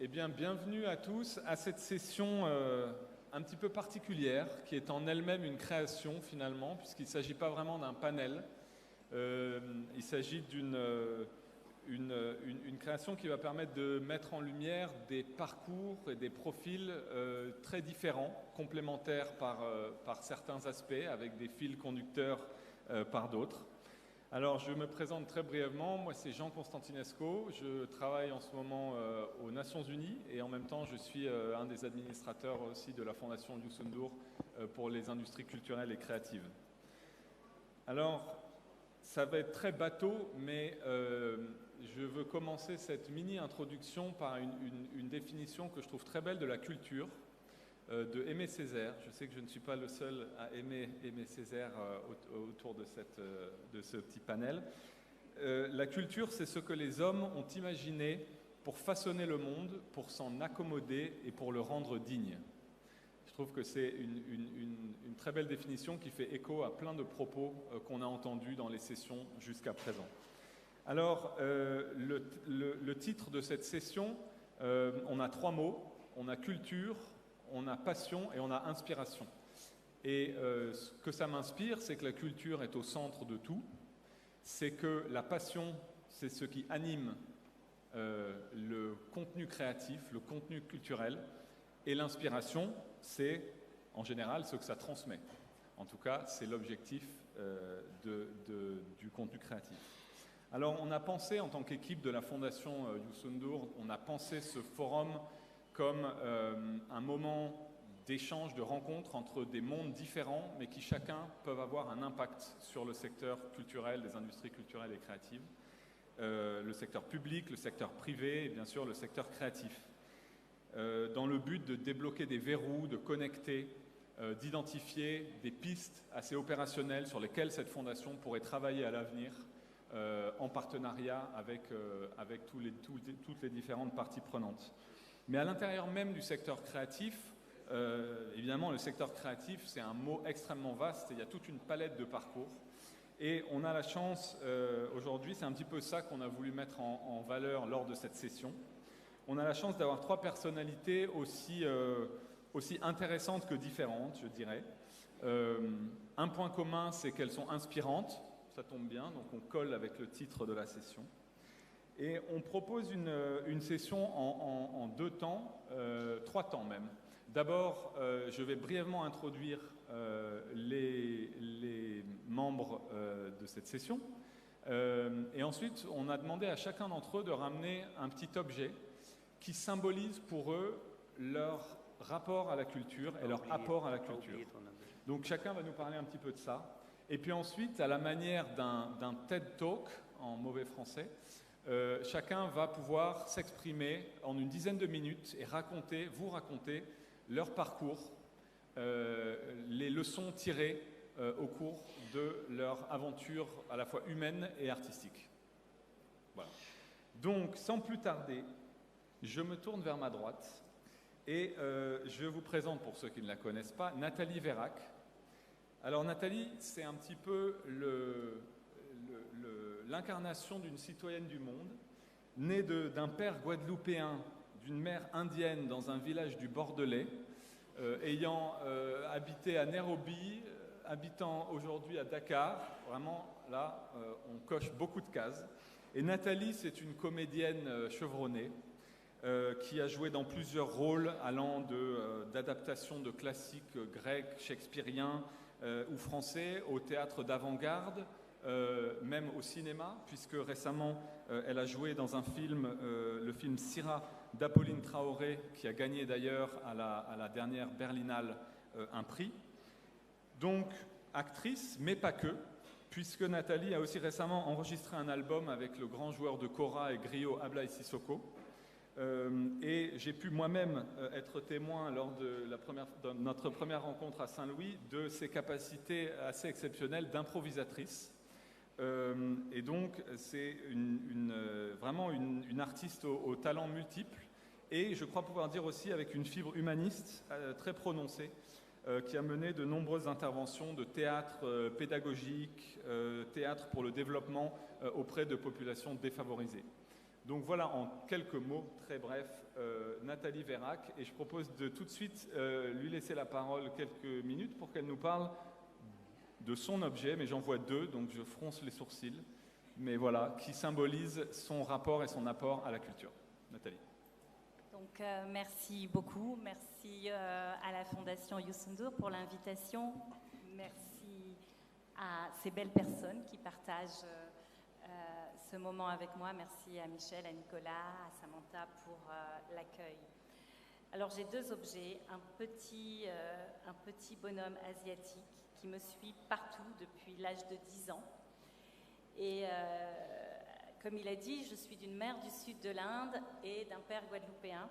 Eh bien, bienvenue à tous à cette session un petit peu particulière, qui est en elle-même une création finalement, puisqu'il ne s'agit pas vraiment d'un panel. Il s'agit d'une création qui va permettre de mettre en lumière des parcours et des profils très différents, complémentaires par certains aspects, avec des fils conducteurs par d'autres. Alors, je me présente très brièvement. Moi, c'est Jean Constantinesco. Je travaille en ce moment aux Nations Unies et en même temps, je suis un des administrateurs aussi de la Fondation Youssou N'Dour pour les industries culturelles et créatives. Alors, ça va être très bateau, mais je veux commencer cette mini-introduction par une définition que je trouve très belle de la culture, de Aimé Césaire. Je sais que je ne suis pas le seul à aimer Aimé Césaire autour de ce petit panel. La culture, c'est ce que les hommes ont imaginé pour façonner le monde, pour s'en accommoder et pour le rendre digne. Je trouve que c'est une très belle définition qui fait écho à plein de propos qu'on a entendus dans les sessions jusqu'à présent. Alors, le titre de cette session, on a 3 mots. On a culture, on a passion et on a inspiration. Et ce que ça m'inspire, c'est que la culture est au centre de tout. C'est que la passion, c'est ce qui anime le contenu créatif, le contenu culturel. Et l'inspiration, c'est en général ce que ça transmet. En tout cas, c'est l'objectif du contenu créatif. Alors, on a pensé, en tant qu'équipe de la Fondation Youssou N'Dour, on a pensé ce forum comme un moment d'échange, de rencontre entre des mondes différents, mais qui chacun peuvent avoir un impact sur le secteur culturel, des industries culturelles et créatives, le secteur public, le secteur privé et bien sûr le secteur créatif, dans le but de débloquer des verrous, de connecter, d'identifier des pistes assez opérationnelles sur lesquelles cette fondation pourrait travailler à l'avenir en partenariat avec toutes les différentes parties prenantes. Mais à l'intérieur même du secteur créatif, évidemment, le secteur créatif, c'est un mot extrêmement vaste et il y a toute une palette de parcours. Et on a la chance, aujourd'hui, c'est un petit peu ça qu'on a voulu mettre en valeur lors de cette session. On a la chance d'avoir 3 personnalités aussi intéressantes que différentes, je dirais. Un point commun, c'est qu'elles sont inspirantes, ça tombe bien, donc on colle avec le titre de la session. Et on propose une session en 2 temps, 3 temps même. D'abord, je vais brièvement introduire les membres de cette session. Et ensuite, on a demandé à chacun d'entre eux de ramener un petit objet qui symbolise pour eux leur rapport à la culture et leur apport à la culture. Donc chacun va nous parler un petit peu de ça. Et puis ensuite, à la manière d'un TED Talk, en mauvais français, chacun va pouvoir s'exprimer en une dizaine de minutes et vous raconter leur parcours, les leçons tirées au cours de leur aventure à la fois humaine et artistique. Voilà. Donc, sans plus tarder, je me tourne vers ma droite et je vous présente, pour ceux qui ne la connaissent pas, Nathalie Vérac. Alors Nathalie, c'est un petit peu l'incarnation d'une citoyenne du monde, née d'un père guadeloupéen, d'une mère indienne dans un village du Bordelais, ayant habité à Nairobi, habitant aujourd'hui à Dakar. Vraiment, là, on coche beaucoup de cases. Et Nathalie, c'est une comédienne chevronnée qui a joué dans plusieurs rôles allant d'adaptation de classiques grecs, shakespeariens ou français, au théâtre d'avant-garde, même au cinéma, puisque récemment elle a joué dans un film, le film Syrah d'Apolline Traoré, qui a gagné d'ailleurs à la dernière Berlinale un prix. Donc actrice, mais pas que, puisque Nathalie a aussi récemment enregistré un album avec le grand joueur de kora et griot Ablaye Sissoko. Et j'ai pu moi-même être témoin lors de notre première rencontre à Saint-Louis de ses capacités assez exceptionnelles d'improvisatrice. Et donc c'est vraiment une artiste aux talents multiples et je crois pouvoir dire aussi avec une fibre humaniste très prononcée qui a mené de nombreuses interventions de théâtre pédagogique, théâtre pour le développement auprès de populations défavorisées. Donc voilà, en quelques mots, très brefs, Nathalie Vérac, et je propose de tout de suite lui laisser la parole quelques minutes pour qu'elle nous parle de son objet, mais j'en vois deux, donc je fronce les sourcils, mais voilà, qui symbolise son rapport et son apport à la culture. Nathalie. Donc merci beaucoup, merci à la Fondation Youssou N'Dour pour l'invitation, merci à ces belles personnes qui partagent ce moment avec moi, merci à Michel, à Nicolas, à Samantha pour l'accueil. Alors j'ai deux objets, un petit bonhomme asiatique qui me suit partout depuis l'âge de 10 ans. Et comme il a dit, je suis d'une mère du sud de l'Inde et d'un père guadeloupéen.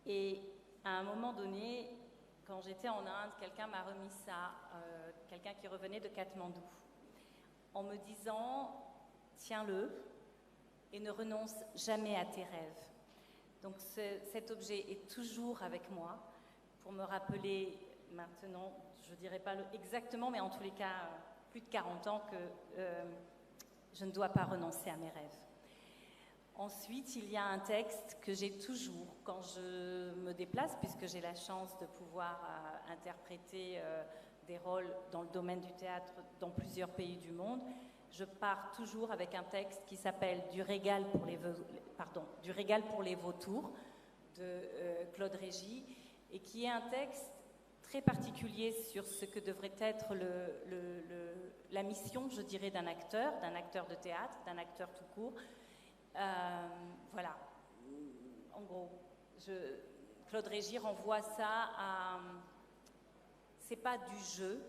Et à un moment donné, quand j'étais en Inde, quelqu'un m'a remis ça, quelqu'un qui revenait de Katmandou, en me disant « Tiens-le et ne renonce jamais à tes rêves ». Donc cet objet est toujours avec moi pour me rappeler maintenant, je ne dirais pas exactement, mais en tous les cas, plus de 40 ans que je ne dois pas renoncer à mes rêves. Ensuite, il y a un texte que j'ai toujours quand je me déplace, puisque j'ai la chance de pouvoir interpréter des rôles dans le domaine du théâtre dans plusieurs pays du monde. Je pars toujours avec un texte qui s'appelle Du régal pour les vautours de Claude Régis, et qui est un texte très particulier sur ce que devrait être la mission, je dirais, d'un acteur de théâtre, d'un acteur tout court. Voilà, en gros, Claude Régis renvoie ça à... C'est pas du jeu,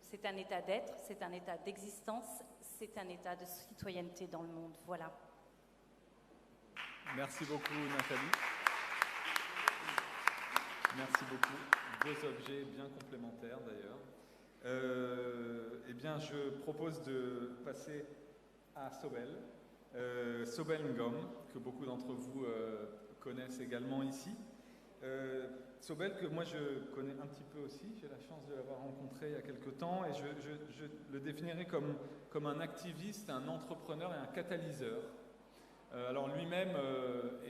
c'est un état d'être, c'est un état d'existence, c'est un état de citoyenneté dans le monde. Voilà. Merci beaucoup, Nathalie. Merci beaucoup. Deux objets bien complémentaires, d'ailleurs. Eh bien, je propose de passer à Sobel. Sobel Ngom, que beaucoup d'entre vous connaissent également ici. Sobel, que moi je connais un petit peu aussi, j'ai la chance de l'avoir rencontré il y a quelque temps, et je le définirais comme un activiste, un entrepreneur et un catalyseur. Alors lui-même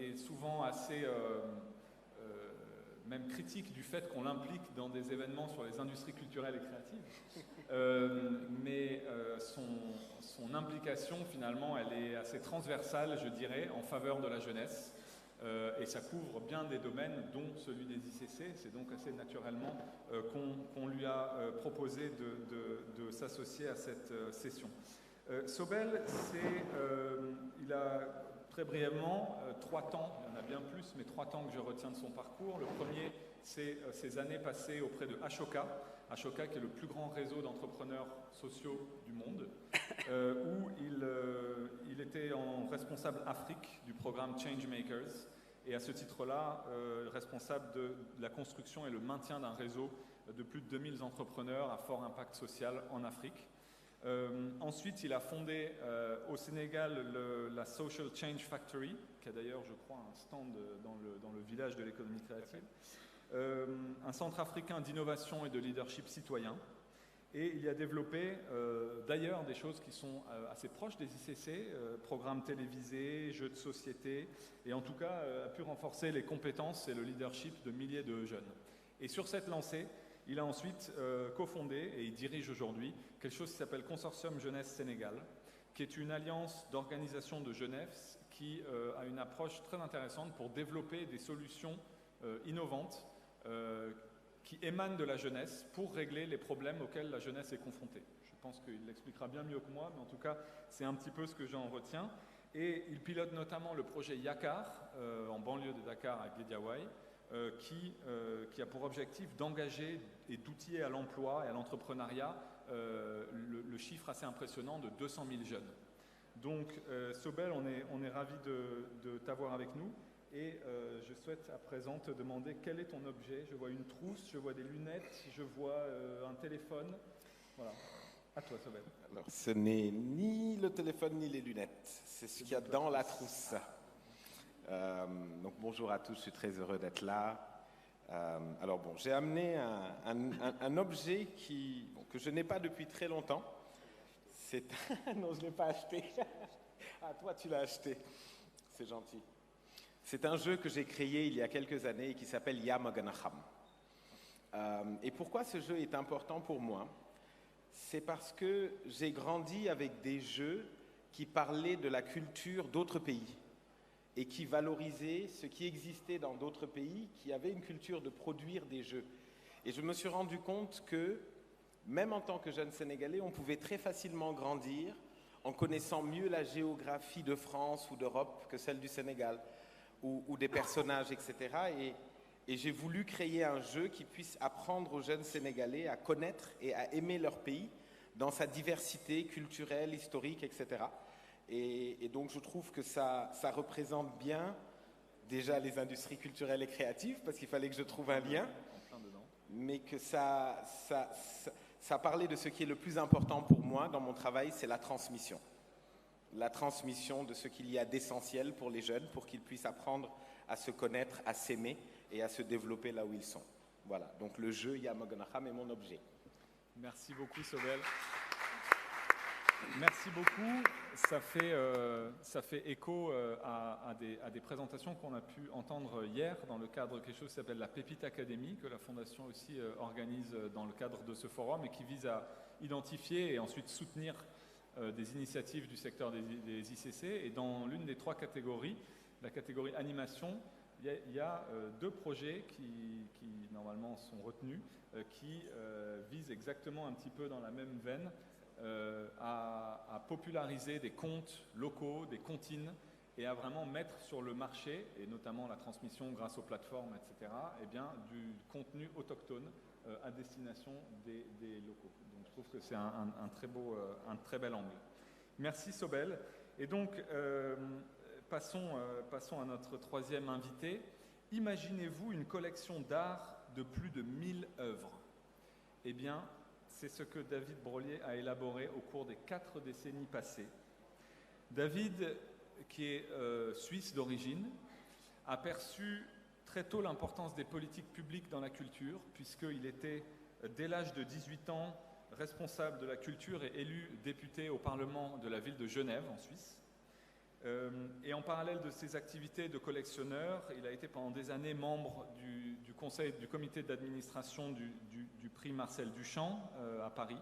est souvent assez même critique du fait qu'on l'implique dans des événements sur les industries culturelles et créatives, mais son implication finalement elle est assez transversale, je dirais, en faveur de la jeunesse. Et ça couvre bien des domaines, dont celui des ICC. C'est donc assez naturellement qu'on lui a proposé de s'associer à cette session. Sobel, il a très brièvement 3 temps, il y en a bien plus, mais 3 temps que je retiens de son parcours. Le premier, c'est ses années passées auprès de Ashoka. Ashoka, qui est le plus grand réseau d'entrepreneurs sociaux du monde, où il était responsable Afrique du programme Changemakers, et à ce titre-là, responsable de la construction et le maintien d'un réseau de plus de 2000 entrepreneurs à fort impact social en Afrique. Ensuite, il a fondé au Sénégal la Social Change Factory, qui a d'ailleurs, je crois, un stand dans le village de l'économie créative, un centre africain d'innovation et de leadership citoyen. Et il a développé d'ailleurs des choses qui sont assez proches des ICC, programmes télévisés, jeux de société, et en tout cas a pu renforcer les compétences et le leadership de milliers de jeunes. Et sur cette lancée, il a ensuite cofondé, et il dirige aujourd'hui, quelque chose qui s'appelle Consortium Jeunesse Sénégal, qui est une alliance d'organisations de jeunesse qui a une approche très intéressante pour développer des solutions innovantes qui émanent de la jeunesse pour régler les problèmes auxquels la jeunesse est confrontée. Je pense qu'il l'expliquera bien mieux que moi, mais en tout cas, c'est un petit peu ce que j'en retiens. Et il pilote notamment le projet Yakar, en banlieue de Dakar à Guédiawaye, qui a pour objectif d'engager et d'outiller à l'emploi et à l'entrepreneuriat le chiffre assez impressionnant de 200 000 jeunes. Donc, Sobel, on est ravis de t'avoir avec nous. Et je souhaite à présent te demander quel est ton objet. Je vois une trousse, je vois des lunettes, je vois un téléphone. Voilà. À toi, Sobel. Alors, ce n'est ni le téléphone ni les lunettes. C'est ce qu'il y a dans la trousse. Donc, bonjour à tous. Je suis très heureux d'être là. Alors, bon, j'ai amené un objet que je n'ai pas depuis très longtemps. Non, je ne l'ai pas acheté. Ah, toi, tu l'as acheté. c'est gentil. C'est un jeu que j'ai créé il y a quelques années et qui s'appelle Yamaganacham. Et pourquoi ce jeu est important pour moi? C'est parce que j'ai grandi avec des jeux qui parlaient de la culture d'autres pays et qui valorisaient ce qui existait dans d'autres pays qui avaient une culture de produire des jeux. Et je me suis rendu compte que, même en tant que jeune Sénégalais, on pouvait très facilement grandir en connaissant mieux la géographie de France ou d'Europe que celle du Sénégal, ou des personnages, etc. Et j'ai voulu créer un jeu qui puisse apprendre aux jeunes Sénégalais à connaître et à aimer leur pays dans sa diversité culturelle, historique, etc. Et donc je trouve que ça représente bien déjà les industries culturelles et créatives, parce qu'il fallait que je trouve un lien, mais que ça parlait de ce qui est le plus important pour moi dans mon travail, c'est la transmission. La transmission de ce qu'il y a d'essentiel pour les jeunes, pour qu'ils puissent apprendre à se connaître, à s'aimer et à se développer là où ils sont. Voilà, donc le jeu Yamaganacham est mon objet. Merci beaucoup, Sobel. Merci beaucoup. Ça fait écho à des présentations qu'on a pu entendre hier dans le cadre de quelque chose qui s'appelle la Pépite Academy, que la Fondation aussi organise dans le cadre de ce forum et qui vise à identifier et ensuite soutenir des initiatives du secteur des ICC. Et dans l'une des 3 catégories, la catégorie animation, il y a 2 projets qui normalement sont retenus, qui visent exactement un petit peu dans la même veine à populariser des contes locaux, des comptines, et à vraiment mettre sur le marché, et notamment la transmission grâce aux plateformes, etc., eh bien, du contenu autochtone à destination des locaux. Donc je trouve que c'est un très bel angle. Merci Sobel. Et donc, passons à notre 3e invité. Imaginez-vous une collection d'art de plus de 1000 œuvres. Eh bien, c'est ce que David Brollier a élaboré au cours des 4 décennies passées. David, qui est suisse d'origine, a perçu très tôt l'importance des politiques publiques dans la culture, puisqu'il était, dès l'âge de 18 ans, responsable de la culture et élu député au Parlement de la ville de Genève, en Suisse. Et en parallèle de ses activités de collectionneur, il a été pendant des années membre du comité d'administration du prix Marcel Duchamp à Paris.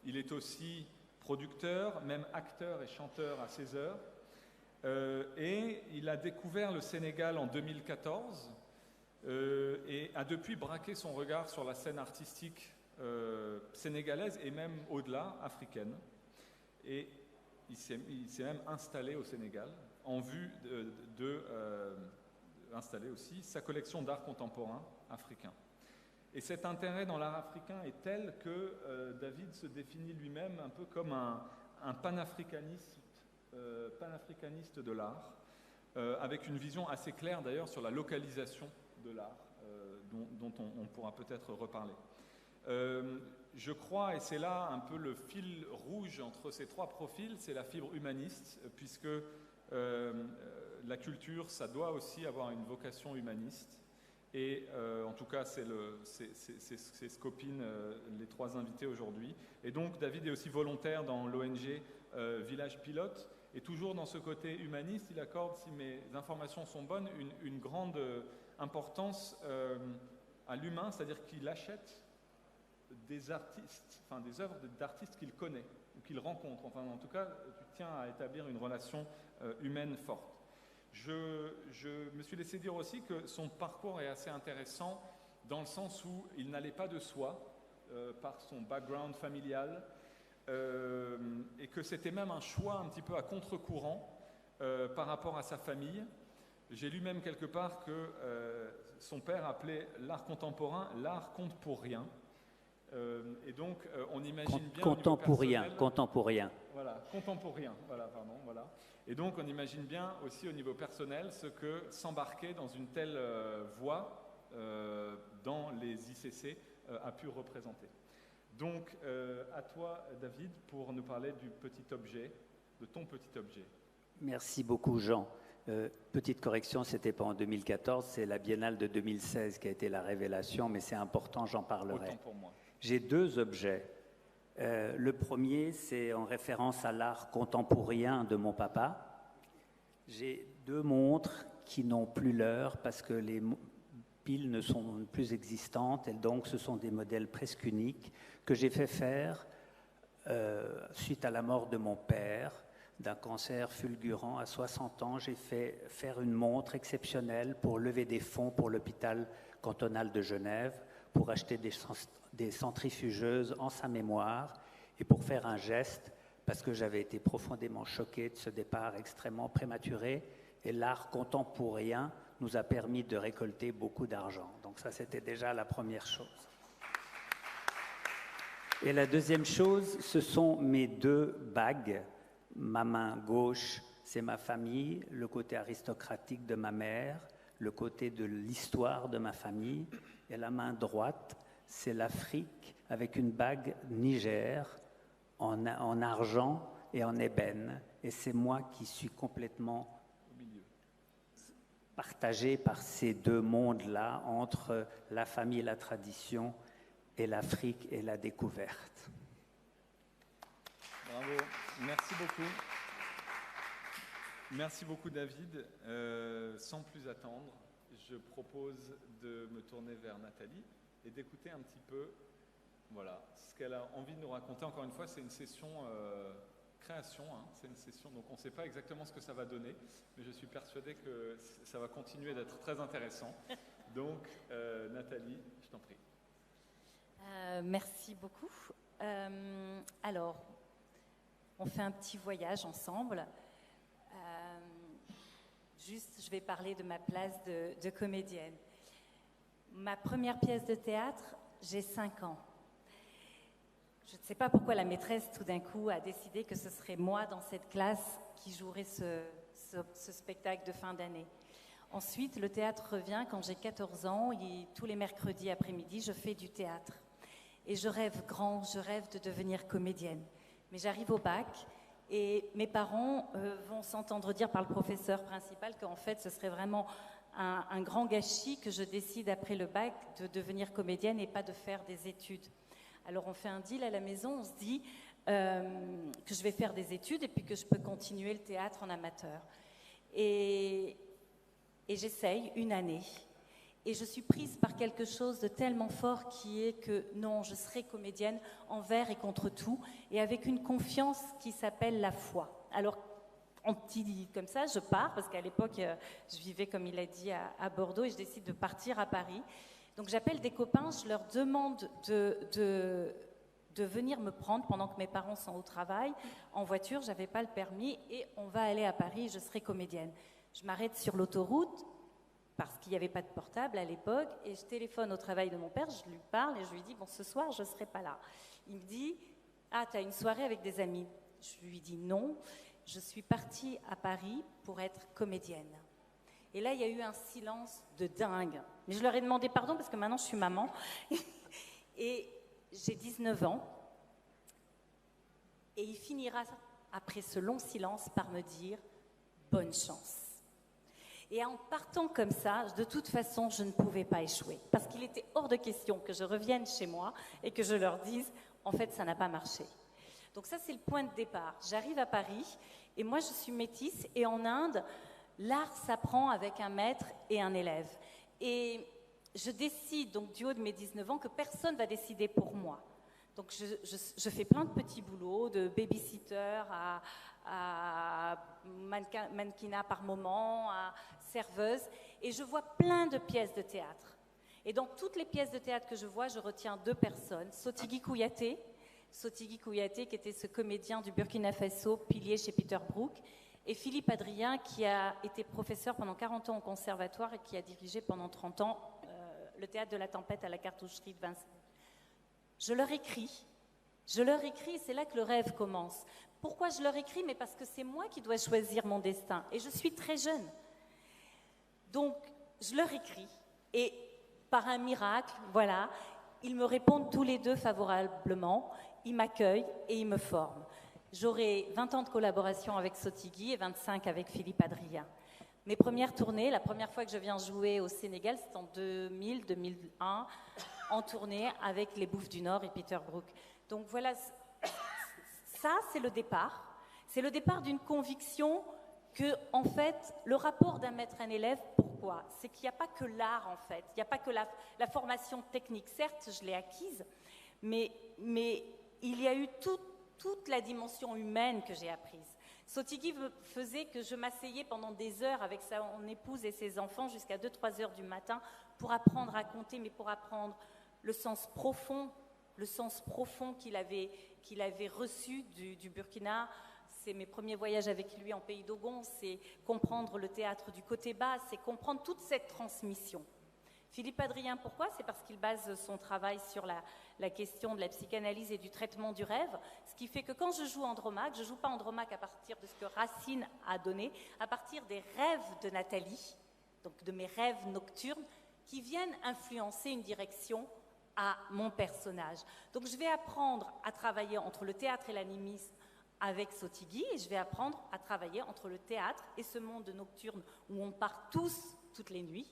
Il est aussi producteur, même acteur et chanteur à ses heures. Et il a découvert le Sénégal en 2014 et a depuis braqué son regard sur la scène artistique sénégalaise et même au-delà, africaine. Et il s'est même installé au Sénégal en vue d'installer aussi sa collection d'art contemporain africain. Et cet intérêt dans l'art africain est tel que David se définit lui-même un peu comme un panafricaniste de l'art, avec une vision assez claire d'ailleurs sur la localisation de l'art, dont on pourra peut-être reparler. Je crois, et c'est là un peu le fil rouge entre ces 3 profils, c'est la fibre humaniste, puisque la culture, ça doit aussi avoir une vocation humaniste. Et en tout cas, c'est ce qu'opinent les 3 invités aujourd'hui. Et donc, David est aussi volontaire dans l'ONG Village Pilote. Et toujours dans ce côté humaniste, il accorde, si mes informations sont bonnes, une grande importance à l'humain, c'est-à-dire qu'il achète des artistes, enfin des œuvres d'artistes qu'il connaît ou qu'il rencontre. Enfin, en tout cas, tu tiens à établir une relation humaine forte. Je me suis laissé dire aussi que son parcours est assez intéressant dans le sens où il n'allait pas de soi par son background familial et que c'était même un choix un petit peu à contre-courant par rapport à sa famille. J'ai lu même quelque part que son père appelait l'art contemporain « l'art compte pour rien ». Et donc, on imagine bien... Contemporain. Voilà, contemporain, voilà, pardon, voilà. Et donc, on imagine bien aussi au niveau personnel ce que s'embarquer dans une telle voie dans les ICC a pu représenter. Donc, à toi, David, pour nous parler du petit objet, de ton petit objet. Merci beaucoup, Jean. Petite correction, c'était pas en 2014, c'est la Biennale de 2016 qui a été la révélation, mais c'est important, j'en parlerai. Autant pour moi. J'ai 2 objets. Le premier, c'est en référence à l'art contemporain de mon papa. J'ai 2 montres qui n'ont plus l'heure parce que les piles ne sont plus existantes, et donc ce sont des modèles presque uniques que j'ai fait faire suite à la mort de mon père, d'un cancer fulgurant à 60 ans. J'ai fait faire une montre exceptionnelle pour lever des fonds pour l'hôpital cantonal de Genève, pour acheter des centrifugeuses en sa mémoire et pour faire un geste, parce que j'avais été profondément choqué de ce départ extrêmement prématuré, et l'art contemporain nous a permis de récolter beaucoup d'argent. Donc ça, c'était déjà la première chose. Et la deuxième chose, ce sont mes 2 bagues. Ma main gauche, c'est ma famille, le côté aristocratique de ma mère, le côté de l'histoire de ma famille. Et la main droite, c'est l'Afrique avec une bague Niger en argent et en ébène. Et c'est moi qui suis complètement partagé par ces 2 mondes-là, entre la famille et la tradition, et l'Afrique et la découverte. Bravo, merci beaucoup. Merci beaucoup David. Sans plus attendre, je propose de me tourner vers Nathalie et d'écouter un petit peu ce qu'elle a envie de nous raconter. Encore une fois, c'est une session création, c'est une session, donc on ne sait pas exactement ce que ça va donner, mais je suis persuadé que ça va continuer d'être très intéressant. Donc Nathalie, je t'en prie. Merci beaucoup. Alors, on fait un petit voyage ensemble. Juste, je vais parler de ma place de comédienne. Ma première pièce de théâtre, j'ai 5 ans. Je ne sais pas pourquoi la maîtresse, tout d'un coup, a décidé que ce serait moi dans cette classe qui jouerait ce spectacle de fin d'année. Ensuite, le théâtre revient quand j'ai 14 ans et tous les mercredis après-midi, je fais du théâtre. Et je rêve grand, je rêve de devenir comédienne. Mais j'arrive au bac et mes parents vont s'entendre dire par le professeur principal qu'en fait, ce serait vraiment un grand gâchis que je décide après le bac de devenir comédienne et pas de faire des études. Alors on fait un deal à la maison, on se dit que je vais faire des études et puis que je peux continuer le théâtre en amateur. Et j'essaye 1 année. Et je suis prise par quelque chose de tellement fort qui est que non, je serai comédienne envers et contre tout, et avec une confiance qui s'appelle la foi. Alors, en petit comme ça, je pars, parce qu'à l'époque, je vivais, comme il a dit, à Bordeaux, et je décide de partir à Paris. Donc j'appelle des copains, je leur demande de venir me prendre pendant que mes parents sont au travail, en voiture, je n'avais pas le permis, et on va aller à Paris, je serai comédienne. Je m'arrête sur l'autoroute, parce qu'il n'y avait pas de portable à l'époque, et je téléphone au travail de mon père, je lui parle et je lui dis « Bon, ce soir, je ne serai pas là ». Il me dit « Ah, tu as une soirée avec des amis ?» Je lui dis « Non, je suis partie à Paris pour être comédienne ». Et là, il y a eu un silence de dingue. Mais je leur ai demandé pardon parce que maintenant, je suis maman. Et j'ai 19 ans. Et il finira, après ce long silence, par me dire « Bonne chance ». Et en partant comme ça, de toute façon, je ne pouvais pas échouer. Parce qu'il était hors de question que je revienne chez moi et que je leur dise « En fait, ça n'a pas marché ». Donc ça, c'est le point de départ. J'arrive à Paris et moi, je suis métisse. Et en Inde, l'art s'apprend avec un maître et un élève. Et je décide, donc du haut de mes 19 ans, que personne ne va décider pour moi. Donc je fais plein de petits boulots, de babysitter à mannequinat par moment, à serveuse, et je vois plein de pièces de théâtre. Et dans toutes les pièces de théâtre que je vois, je retiens 2 personnes. Sotigui Kouyaté qui était ce comédien du Burkina Faso, pilier chez Peter Brook, et Philippe Adrien qui a été professeur pendant 40 ans au conservatoire et qui a dirigé pendant 30 ans le théâtre de la Tempête à la cartoucherie de Vincennes. Je leur écris, c'est là que le rêve commence. Pourquoi je leur écris? Mais parce que c'est moi qui dois choisir mon destin. Et je suis très jeune. Donc, je leur écris. Et par un miracle, voilà, ils me répondent tous les 2 favorablement. Ils m'accueillent et ils me forment. J'aurai 20 ans de collaboration avec Sotigui et 25 avec Philippe Adrien. Mes premières tournées, la première fois que je viens jouer au Sénégal, c'est en 2000-2001, en tournée avec les Bouffes du Nord et Peter Brook. Donc voilà, ça c'est le départ. C'est le départ d'une conviction que, en fait, le rapport d'un maître à un élève, pourquoi? C'est qu'il n'y a pas que l'art, en fait. Il n'y a pas que la formation technique. Certes, je l'ai acquise, mais il y a eu toute la dimension humaine que j'ai apprise. Sotigui faisait que je m'asseyais pendant des heures avec son épouse et ses enfants jusqu'à 2-3 heures du matin pour apprendre à compter, mais pour apprendre le sens profond qu'il avait reçu du Burkina. C'est mes premiers voyages avec lui en pays d'Ogon, c'est comprendre le théâtre du côté bas, c'est comprendre toute cette transmission. Philippe Adrien, pourquoi? C'est parce qu'il base son travail sur la question de la psychanalyse et du traitement du rêve, ce qui fait que quand je joue Andromaque, je ne joue pas Andromaque à partir de ce que Racine a donné, à partir des rêves de Nathalie, donc de mes rêves nocturnes, qui viennent influencer une direction à mon personnage. Donc je vais apprendre à travailler entre le théâtre et l'animisme avec Sotigui, et je vais apprendre à travailler entre le théâtre et ce monde nocturne où on part tous, toutes les nuits,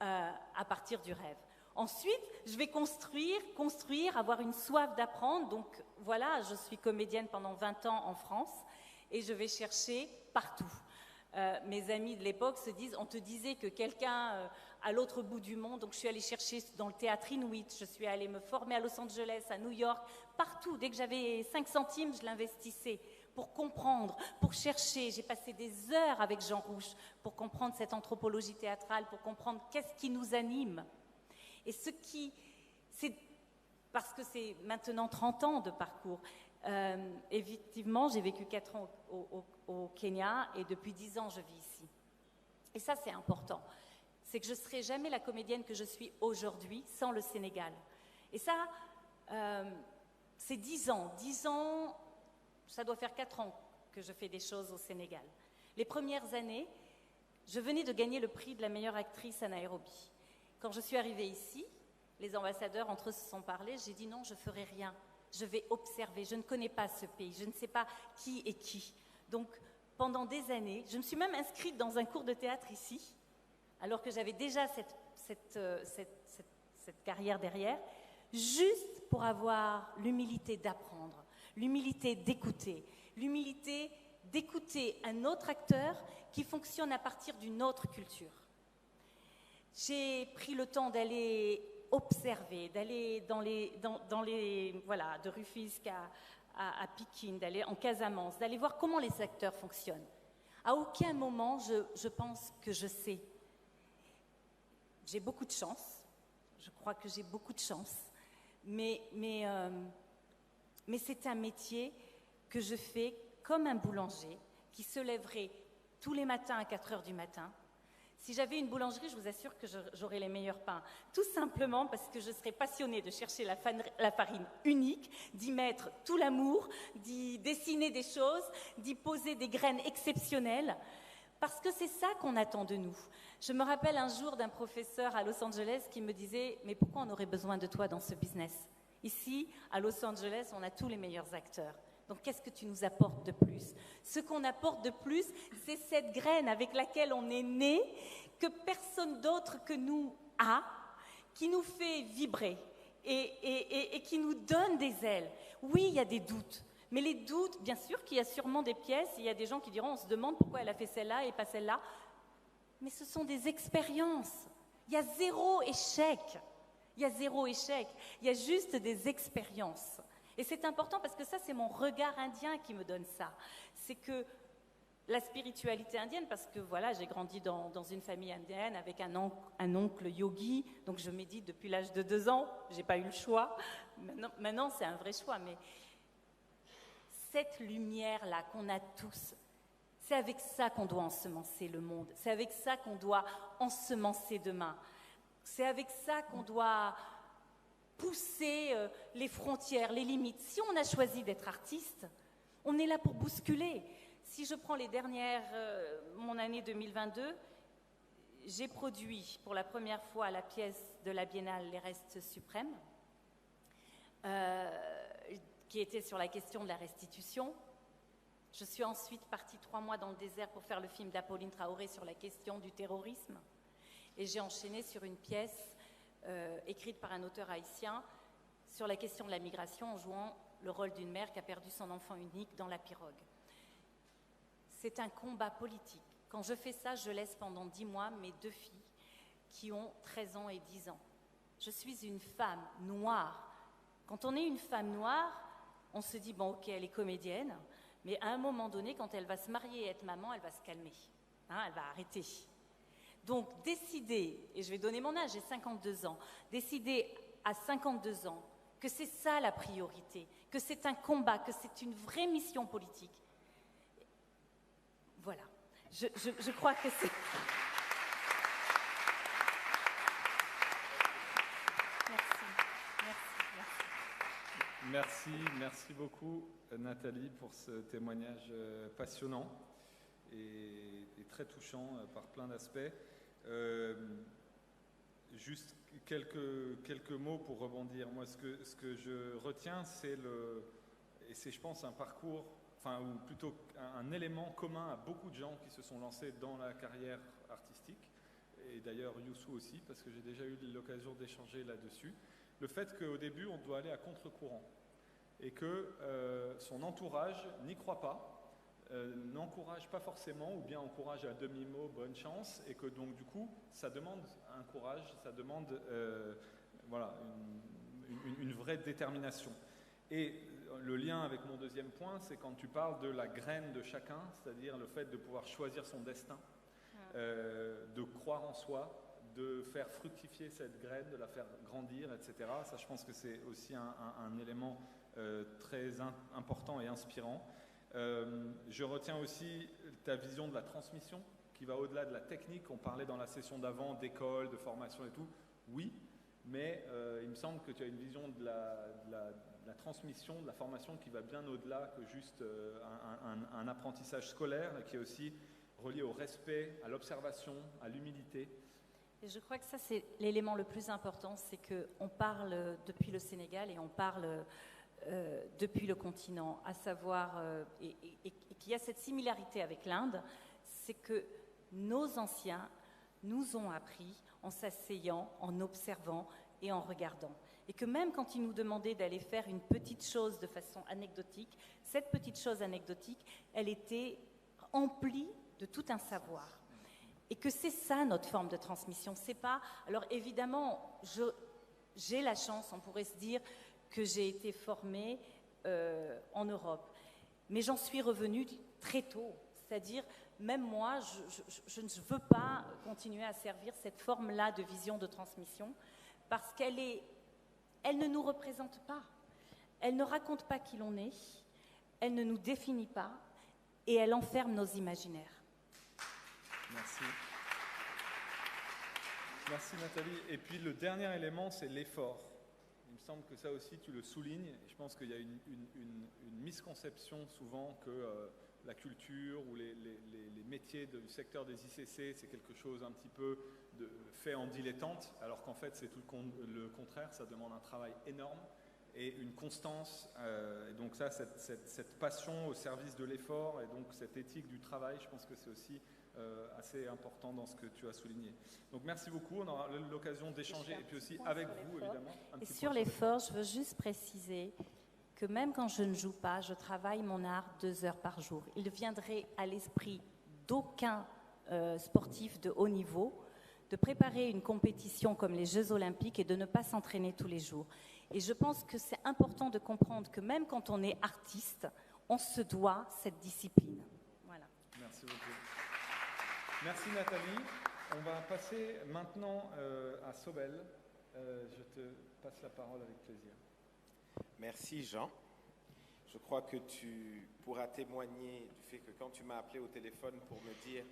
à partir du rêve. Ensuite, je vais construire, avoir une soif d'apprendre. Donc voilà, je suis comédienne pendant 20 ans en France et je vais chercher partout. Mes amis de l'époque se disent, on te disait que quelqu'un à l'autre bout du monde, donc je suis allée chercher dans le théâtre Inuit, je suis allée me former à Los Angeles, à New York, partout. Dès que j'avais 5 centimes, je l'investissais pour comprendre, pour chercher. J'ai passé des heures avec Jean Rouch pour comprendre cette anthropologie théâtrale, pour comprendre qu'est-ce qui nous anime. Et c'est parce que c'est maintenant 30 ans de parcours. Effectivement, j'ai vécu 4 ans au Kenya et depuis 10 ans, je vis ici. Et ça, c'est important. C'est que je ne serai jamais la comédienne que je suis aujourd'hui sans le Sénégal. Et ça, c'est 10 ans. 10 ans, ça doit faire 4 ans que je fais des choses au Sénégal. Les premières années, je venais de gagner le prix de la meilleure actrice à Nairobi. Quand je suis arrivée ici, les ambassadeurs entre eux se sont parlé, j'ai dit non, je ne ferai rien. Je vais observer, je ne connais pas ce pays, je ne sais pas qui est qui. Donc, pendant des années, je me suis même inscrite dans un cours de théâtre ici, alors que j'avais déjà cette carrière derrière, juste pour avoir l'humilité d'apprendre, l'humilité d'écouter un autre acteur qui fonctionne à partir d'une autre culture. J'ai pris le temps d'aller observer, d'aller de Rufisque à Pikine, d'aller en Casamance, d'aller voir comment les acteurs fonctionnent. À aucun moment, je pense que je sais. J'ai beaucoup de chance, je crois que j'ai beaucoup de chance, mais c'est un métier que je fais comme un boulanger qui se lèverait tous les matins à 4 heures du matin. Si j'avais une boulangerie, je vous assure que j'aurais les meilleurs pains. Tout simplement parce que je serais passionnée de chercher la farine unique, d'y mettre tout l'amour, d'y dessiner des choses, d'y poser des graines exceptionnelles. Parce que c'est ça qu'on attend de nous. Je me rappelle un jour d'un professeur à Los Angeles qui me disait « Mais pourquoi on aurait besoin de toi dans ce business ? Ici, à Los Angeles, on a tous les meilleurs acteurs. Donc, qu'est-ce que tu nous apportes de plus ? Ce qu'on apporte de plus, c'est cette graine avec laquelle on est né, que personne d'autre que nous a, qui nous fait vibrer et qui nous donne des ailes. Oui, il y a des doutes, mais les doutes, bien sûr qu'il y a sûrement des pièces, il y a des gens qui diront, on se demande pourquoi elle a fait celle-là et pas celle-là, mais ce sont des expériences. Il y a zéro échec. Il y a zéro échec. Il y a juste des expériences. Et c'est important parce que ça, c'est mon regard indien qui me donne ça. C'est que la spiritualité indienne, parce que voilà, j'ai grandi dans une famille indienne avec un oncle yogi, donc je médite depuis l'âge de 2 ans, je n'ai pas eu le choix. Maintenant, c'est un vrai choix, mais cette lumière-là qu'on a tous, c'est avec ça qu'on doit ensemencer le monde, c'est avec ça qu'on doit ensemencer demain, c'est avec ça qu'on doit pousser les frontières, les limites. Si on a choisi d'être artiste, on est là pour bousculer. Si je prends mon année 2022, j'ai produit pour la première fois la pièce de la Biennale Les Restes Suprêmes, qui était sur la question de la restitution. Je suis ensuite partie 3 mois dans le désert pour faire le film d'Apolline Traoré sur la question du terrorisme. Et j'ai enchaîné sur une pièce écrite par un auteur haïtien sur la question de la migration en jouant le rôle d'une mère qui a perdu son enfant unique dans la pirogue. c'est un combat politique. Quand je fais ça, je laisse pendant 10 mois mes 2 filles qui ont 13 ans et 10 ans. Je suis une femme noire. Quand on est une femme noire, on se dit, bon, ok, elle est comédienne, mais à un moment donné, quand elle va se marier et être maman, elle va se calmer. Hein, elle va arrêter. Donc, décider, et je vais donner mon âge, j'ai 52 ans, décider à 52 ans que c'est ça la priorité, que c'est un combat, que c'est une vraie mission politique. Voilà. Je crois que c'est... Merci beaucoup Nathalie pour ce témoignage passionnant et très touchant par plein d'aspects. Juste quelques mots pour rebondir. Moi, ce que je retiens, c'est je pense un parcours, ou plutôt un élément commun à beaucoup de gens qui se sont lancés dans la carrière artistique, et d'ailleurs Youssou aussi, parce que j'ai déjà eu l'occasion d'échanger là-dessus. Le fait qu'au début, on doit aller à contre-courant et que son entourage n'y croit pas, n'encourage pas forcément ou bien encourage à demi-mot, bonne chance, et que donc du coup, ça demande un courage, ça demande une vraie détermination. Et le lien avec mon deuxième point, c'est quand tu parles de la graine de chacun, c'est-à-dire le fait de pouvoir choisir son destin, de croire en soi, de faire fructifier cette graine, de la faire grandir, etc. Ça, je pense que c'est aussi un élément très important et inspirant. Je retiens aussi ta vision de la transmission qui va au-delà de la technique. On parlait dans la session d'avant d'école, de formation et tout. Oui, mais il me semble que tu as une vision de la transmission, de la formation qui va bien au-delà que juste un apprentissage scolaire, qui est aussi relié au respect, à l'observation, à l'humilité. Et je crois que ça, c'est l'élément le plus important, c'est qu'on parle depuis le Sénégal et on parle depuis le continent, à savoir, et qu'il y a cette similarité avec l'Inde, c'est que nos anciens nous ont appris en s'asseyant, en observant et en regardant. Et que même quand ils nous demandaient d'aller faire une petite chose de façon anecdotique, cette petite chose anecdotique, elle était emplie de tout un savoir. Et que c'est ça notre forme de transmission. C'est pas. Alors évidemment, j'ai la chance, on pourrait se dire, que j'ai été formée en Europe. Mais j'en suis revenue très tôt. C'est-à-dire, même moi, je ne veux pas continuer à servir cette forme-là de vision de transmission parce qu'elle ne nous représente pas. Elle ne raconte pas qui l'on est, elle ne nous définit pas et elle enferme nos imaginaires. Merci. Merci Nathalie. Et puis le dernier élément, c'est l'effort. Il me semble que ça aussi, tu le soulignes. Et je pense qu'il y a une misconception souvent que la culture ou les métiers du secteur des ICC, c'est quelque chose un petit peu fait en dilettante, alors qu'en fait, c'est tout le contraire. Ça demande un travail énorme et une constance. Et donc ça, cette passion au service de l'effort et donc cette éthique du travail, je pense que c'est aussi assez important dans ce que tu as souligné. Donc merci beaucoup, on aura l'occasion d'échanger et puis aussi avec vous évidemment. Et sur l'effort, je veux juste préciser que même quand je ne joue pas, je travaille mon art 2 heures par jour. Il ne viendrait à l'esprit d'aucun sportif de haut niveau de préparer une compétition comme les Jeux Olympiques et de ne pas s'entraîner tous les jours. Et je pense que c'est important de comprendre que même quand on est artiste, on se doit cette discipline. Voilà. Merci beaucoup. Merci Nathalie. On va passer maintenant à Sobel. Je te passe la parole avec plaisir. Merci Jean. Je crois que tu pourras témoigner du fait que quand tu m'as appelé au téléphone pour me dire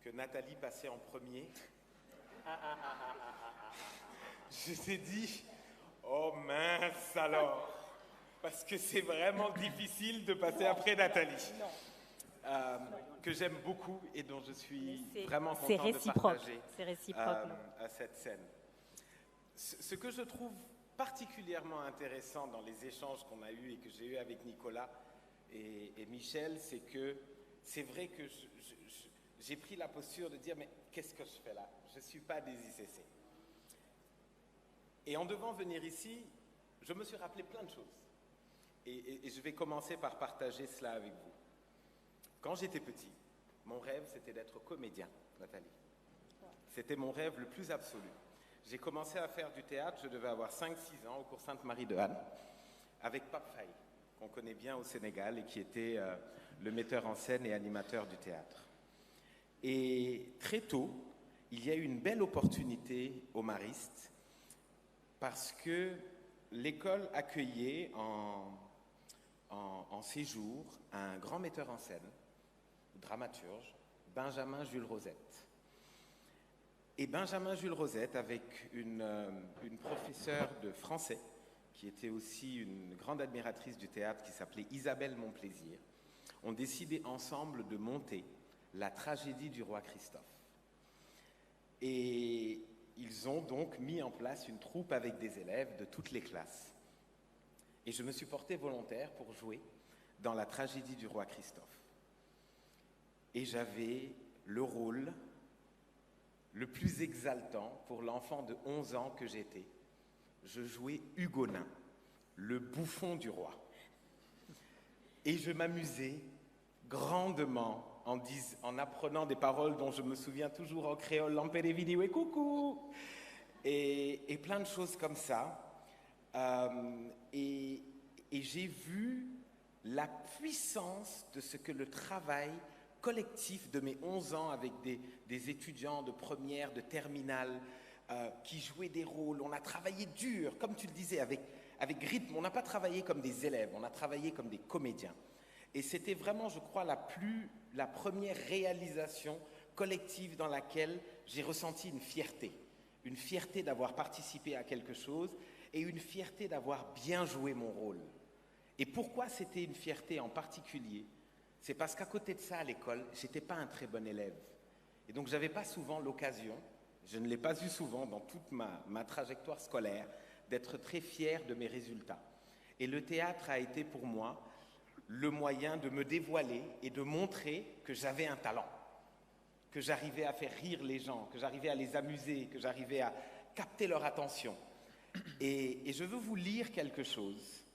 que Nathalie passait en premier, je t'ai dit, oh mince alors, parce que c'est vraiment difficile de passer après Nathalie. Que j'aime beaucoup et dont je suis vraiment content de partager à cette scène. Ce que je trouve particulièrement intéressant dans les échanges qu'on a eus et que j'ai eus avec Nicolas et Michel, c'est que c'est vrai que j'ai pris la posture de dire mais qu'est-ce que je fais là? Je ne suis pas des ICC. Et en devant venir ici, je me suis rappelé plein de choses. Et je vais commencer par partager cela avec vous. Quand j'étais petit, mon rêve, c'était d'être comédien, Nathalie. C'était mon rêve le plus absolu. J'ai commencé à faire du théâtre, je devais avoir 5-6 ans, au cours Sainte-Marie de Anne, avec Pape Faye, qu'on connaît bien au Sénégal et qui était le metteur en scène et animateur du théâtre. Et très tôt, il y a eu une belle opportunité au Mariste parce que l'école accueillait en séjour un grand metteur en scène, dramaturge, Benjamin Jules Rosette. Et Benjamin Jules Rosette, avec une professeure de français, qui était aussi une grande admiratrice du théâtre, qui s'appelait Isabelle Monplaisir, ont décidé ensemble de monter la tragédie du roi Christophe. Et ils ont donc mis en place une troupe avec des élèves de toutes les classes. Et je me suis porté volontaire pour jouer dans la tragédie du roi Christophe. Et j'avais le rôle le plus exaltant pour l'enfant de 11 ans que j'étais. Je jouais Hugonin, le bouffon du roi. Et je m'amusais grandement en apprenant des paroles dont je me souviens toujours en créole, l'empéré vidéo et coucou, et plein de choses comme ça. Et j'ai vu la puissance de ce que le travail collectif de mes 11 ans avec des étudiants de première, de terminale, qui jouaient des rôles. On a travaillé dur, comme tu le disais, avec rythme. On n'a pas travaillé comme des élèves, on a travaillé comme des comédiens. Et c'était vraiment, je crois, la première réalisation collective dans laquelle j'ai ressenti une fierté d'avoir participé à quelque chose et une fierté d'avoir bien joué mon rôle. Et pourquoi c'était une fierté en particulier ? C'est parce qu'à côté de ça, à l'école, je n'étais pas un très bon élève. Et donc, je n'avais pas souvent l'occasion, je ne l'ai pas eu souvent dans toute ma trajectoire scolaire, d'être très fier de mes résultats. Et le théâtre a été pour moi le moyen de me dévoiler et de montrer que j'avais un talent, que j'arrivais à faire rire les gens, que j'arrivais à les amuser, que j'arrivais à capter leur attention. Et je veux vous lire quelque chose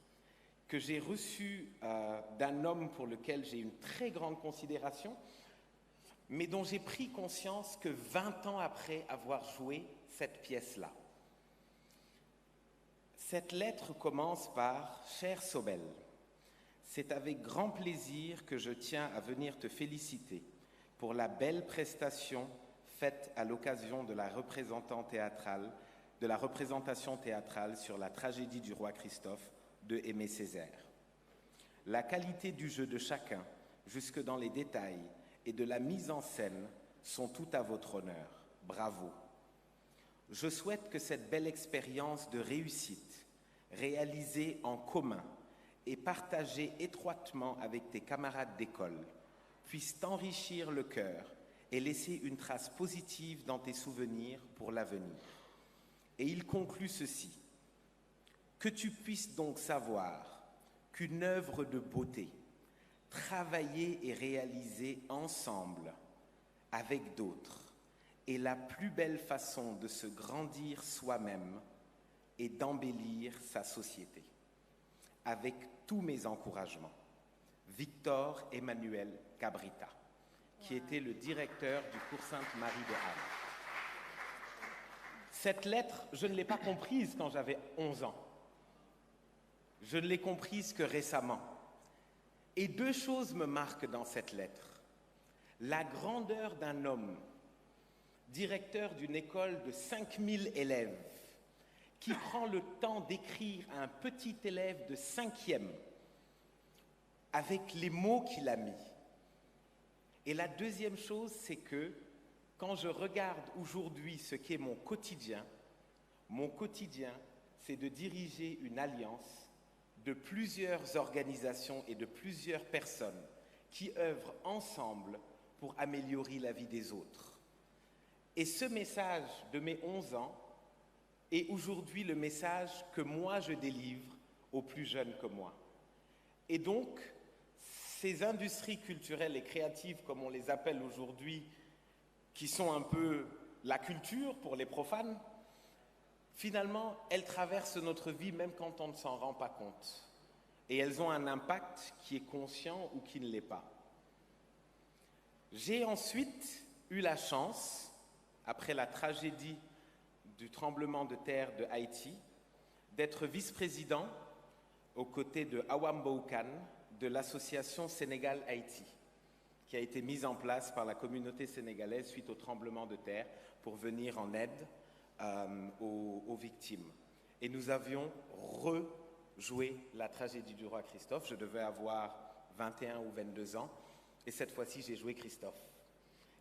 que j'ai reçu d'un homme pour lequel j'ai une très grande considération, mais dont j'ai pris conscience que 20 ans après avoir joué cette pièce-là. Cette lettre commence par « Cher Sobel, c'est avec grand plaisir que je tiens à venir te féliciter pour la belle prestation faite à l'occasion de la représentation théâtrale sur la tragédie du roi Christophe de Aimé Césaire. La qualité du jeu de chacun, jusque dans les détails, et de la mise en scène sont tout à votre honneur. Bravo. Je souhaite que cette belle expérience de réussite, réalisée en commun et partagée étroitement avec tes camarades d'école, puisse t'enrichir le cœur et laisser une trace positive dans tes souvenirs pour l'avenir. Et il conclut ceci. Que tu puisses donc savoir qu'une œuvre de beauté, travaillée et réalisée ensemble avec d'autres, est la plus belle façon de se grandir soi-même et d'embellir sa société. Avec tous mes encouragements. Victor Emmanuel Cabrita, qui était le directeur du cours Sainte-Marie de Anne. Cette lettre, je ne l'ai pas comprise quand j'avais 11 ans. Je ne l'ai comprise que récemment. Et deux choses me marquent dans cette lettre. La grandeur d'un homme, directeur d'une école de 5000 élèves, qui prend le temps d'écrire à un petit élève de 5e avec les mots qu'il a mis. Et la deuxième chose, c'est que quand je regarde aujourd'hui ce qu'est mon quotidien, c'est de diriger une alliance de plusieurs organisations et de plusieurs personnes qui œuvrent ensemble pour améliorer la vie des autres. Et ce message de mes 11 ans est aujourd'hui le message que moi je délivre aux plus jeunes que moi. Et donc, ces industries culturelles et créatives, comme on les appelle aujourd'hui, qui sont un peu la culture pour les profanes, finalement, elles traversent notre vie même quand on ne s'en rend pas compte. Et elles ont un impact qui est conscient ou qui ne l'est pas. J'ai ensuite eu la chance, après la tragédie du tremblement de terre de Haïti, d'être vice-président aux côtés de Awam Boukan de l'association Sénégal-Haïti, qui a été mise en place par la communauté sénégalaise suite au tremblement de terre pour venir en aide aux victimes. Et nous avions rejoué la tragédie du roi Christophe. Je devais avoir 21 ou 22 ans, et cette fois-ci, j'ai joué Christophe.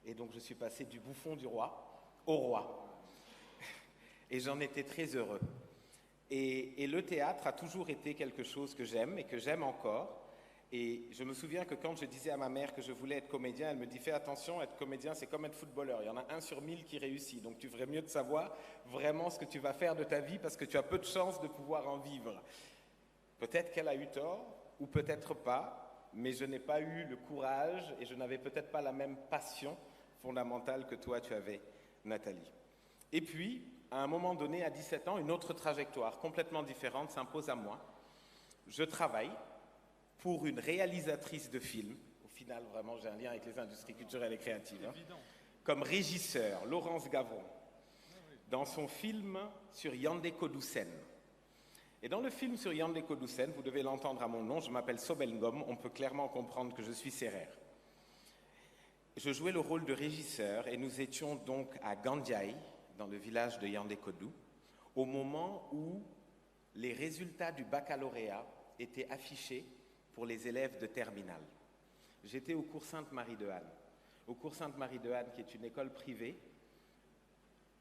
Et donc, je suis passé du bouffon du roi au roi. Et j'en étais très heureux. Et le théâtre a toujours été quelque chose que j'aime et que j'aime encore. Et je me souviens que quand je disais à ma mère que je voulais être comédien, elle me dit « Fais attention, être comédien, c'est comme être footballeur. Il y en a 1 sur 1000 qui réussit. Donc tu ferais mieux de savoir vraiment ce que tu vas faire de ta vie parce que tu as peu de chances de pouvoir en vivre. » Peut-être qu'elle a eu tort, ou peut-être pas, mais je n'ai pas eu le courage et je n'avais peut-être pas la même passion fondamentale que toi tu avais, Nathalie. Et puis, à un moment donné, à 17 ans, une autre trajectoire complètement différente s'impose à moi. Je travaille pour une réalisatrice de films. Au final, vraiment, j'ai un lien avec les industries culturelles et créatives. Comme régisseur, Laurence Gavron, dans son film sur Yandé Kodoussen. Et dans le film sur Yandé Kodoussen, vous devez l'entendre à mon nom, je m'appelle Sobel Ngom, on peut clairement comprendre que je suis sérère. Je jouais le rôle de régisseur et nous étions donc à Gandiaï, dans le village de Yandé Kodou, au moment où les résultats du baccalauréat étaient affichés pour les élèves de terminale. J'étais au cours Sainte-Marie-de-Anne. Au cours Sainte-Marie-de-Anne, qui est une école privée,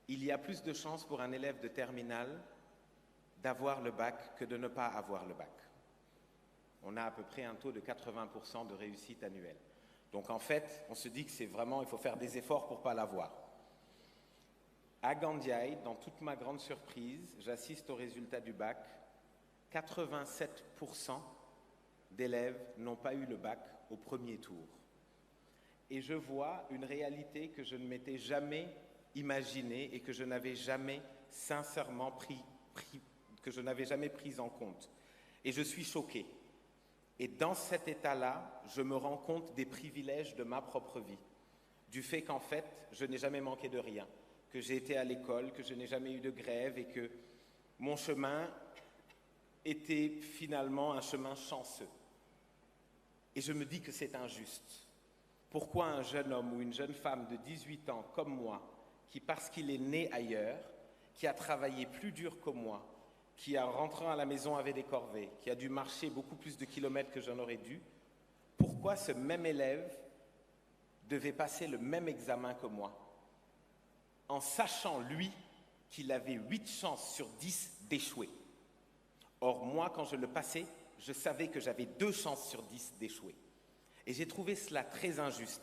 il y a plus de chances pour un élève de terminale d'avoir le bac que de ne pas avoir le bac. On a à peu près un taux de 80% de réussite annuelle. Donc en fait, on se dit que c'est vraiment, il faut faire des efforts pour ne pas l'avoir. À Gandiaï, dans toute ma grande surprise, j'assiste aux résultats du bac. 87% d'élèves n'ont pas eu le bac au premier tour. Et je vois une réalité que je ne m'étais jamais imaginée et que je n'avais jamais sincèrement prise en compte. Et je suis choqué. Et dans cet état-là, je me rends compte des privilèges de ma propre vie. Du fait qu'en fait, je n'ai jamais manqué de rien. Que j'ai été à l'école, que je n'ai jamais eu de grève et que mon chemin était finalement un chemin chanceux. Et je me dis que c'est injuste. Pourquoi un jeune homme ou une jeune femme de 18 ans comme moi, qui parce qu'il est né ailleurs, qui a travaillé plus dur que moi, qui en rentrant à la maison avait des corvées, qui a dû marcher beaucoup plus de kilomètres que j'en aurais dû, pourquoi ce même élève devait passer le même examen que moi, en sachant, lui, qu'il avait 8 chances sur 10 d'échouer. Or, moi, quand je le passais, je savais que j'avais 2 chances sur 10 d'échouer. Et j'ai trouvé cela très injuste.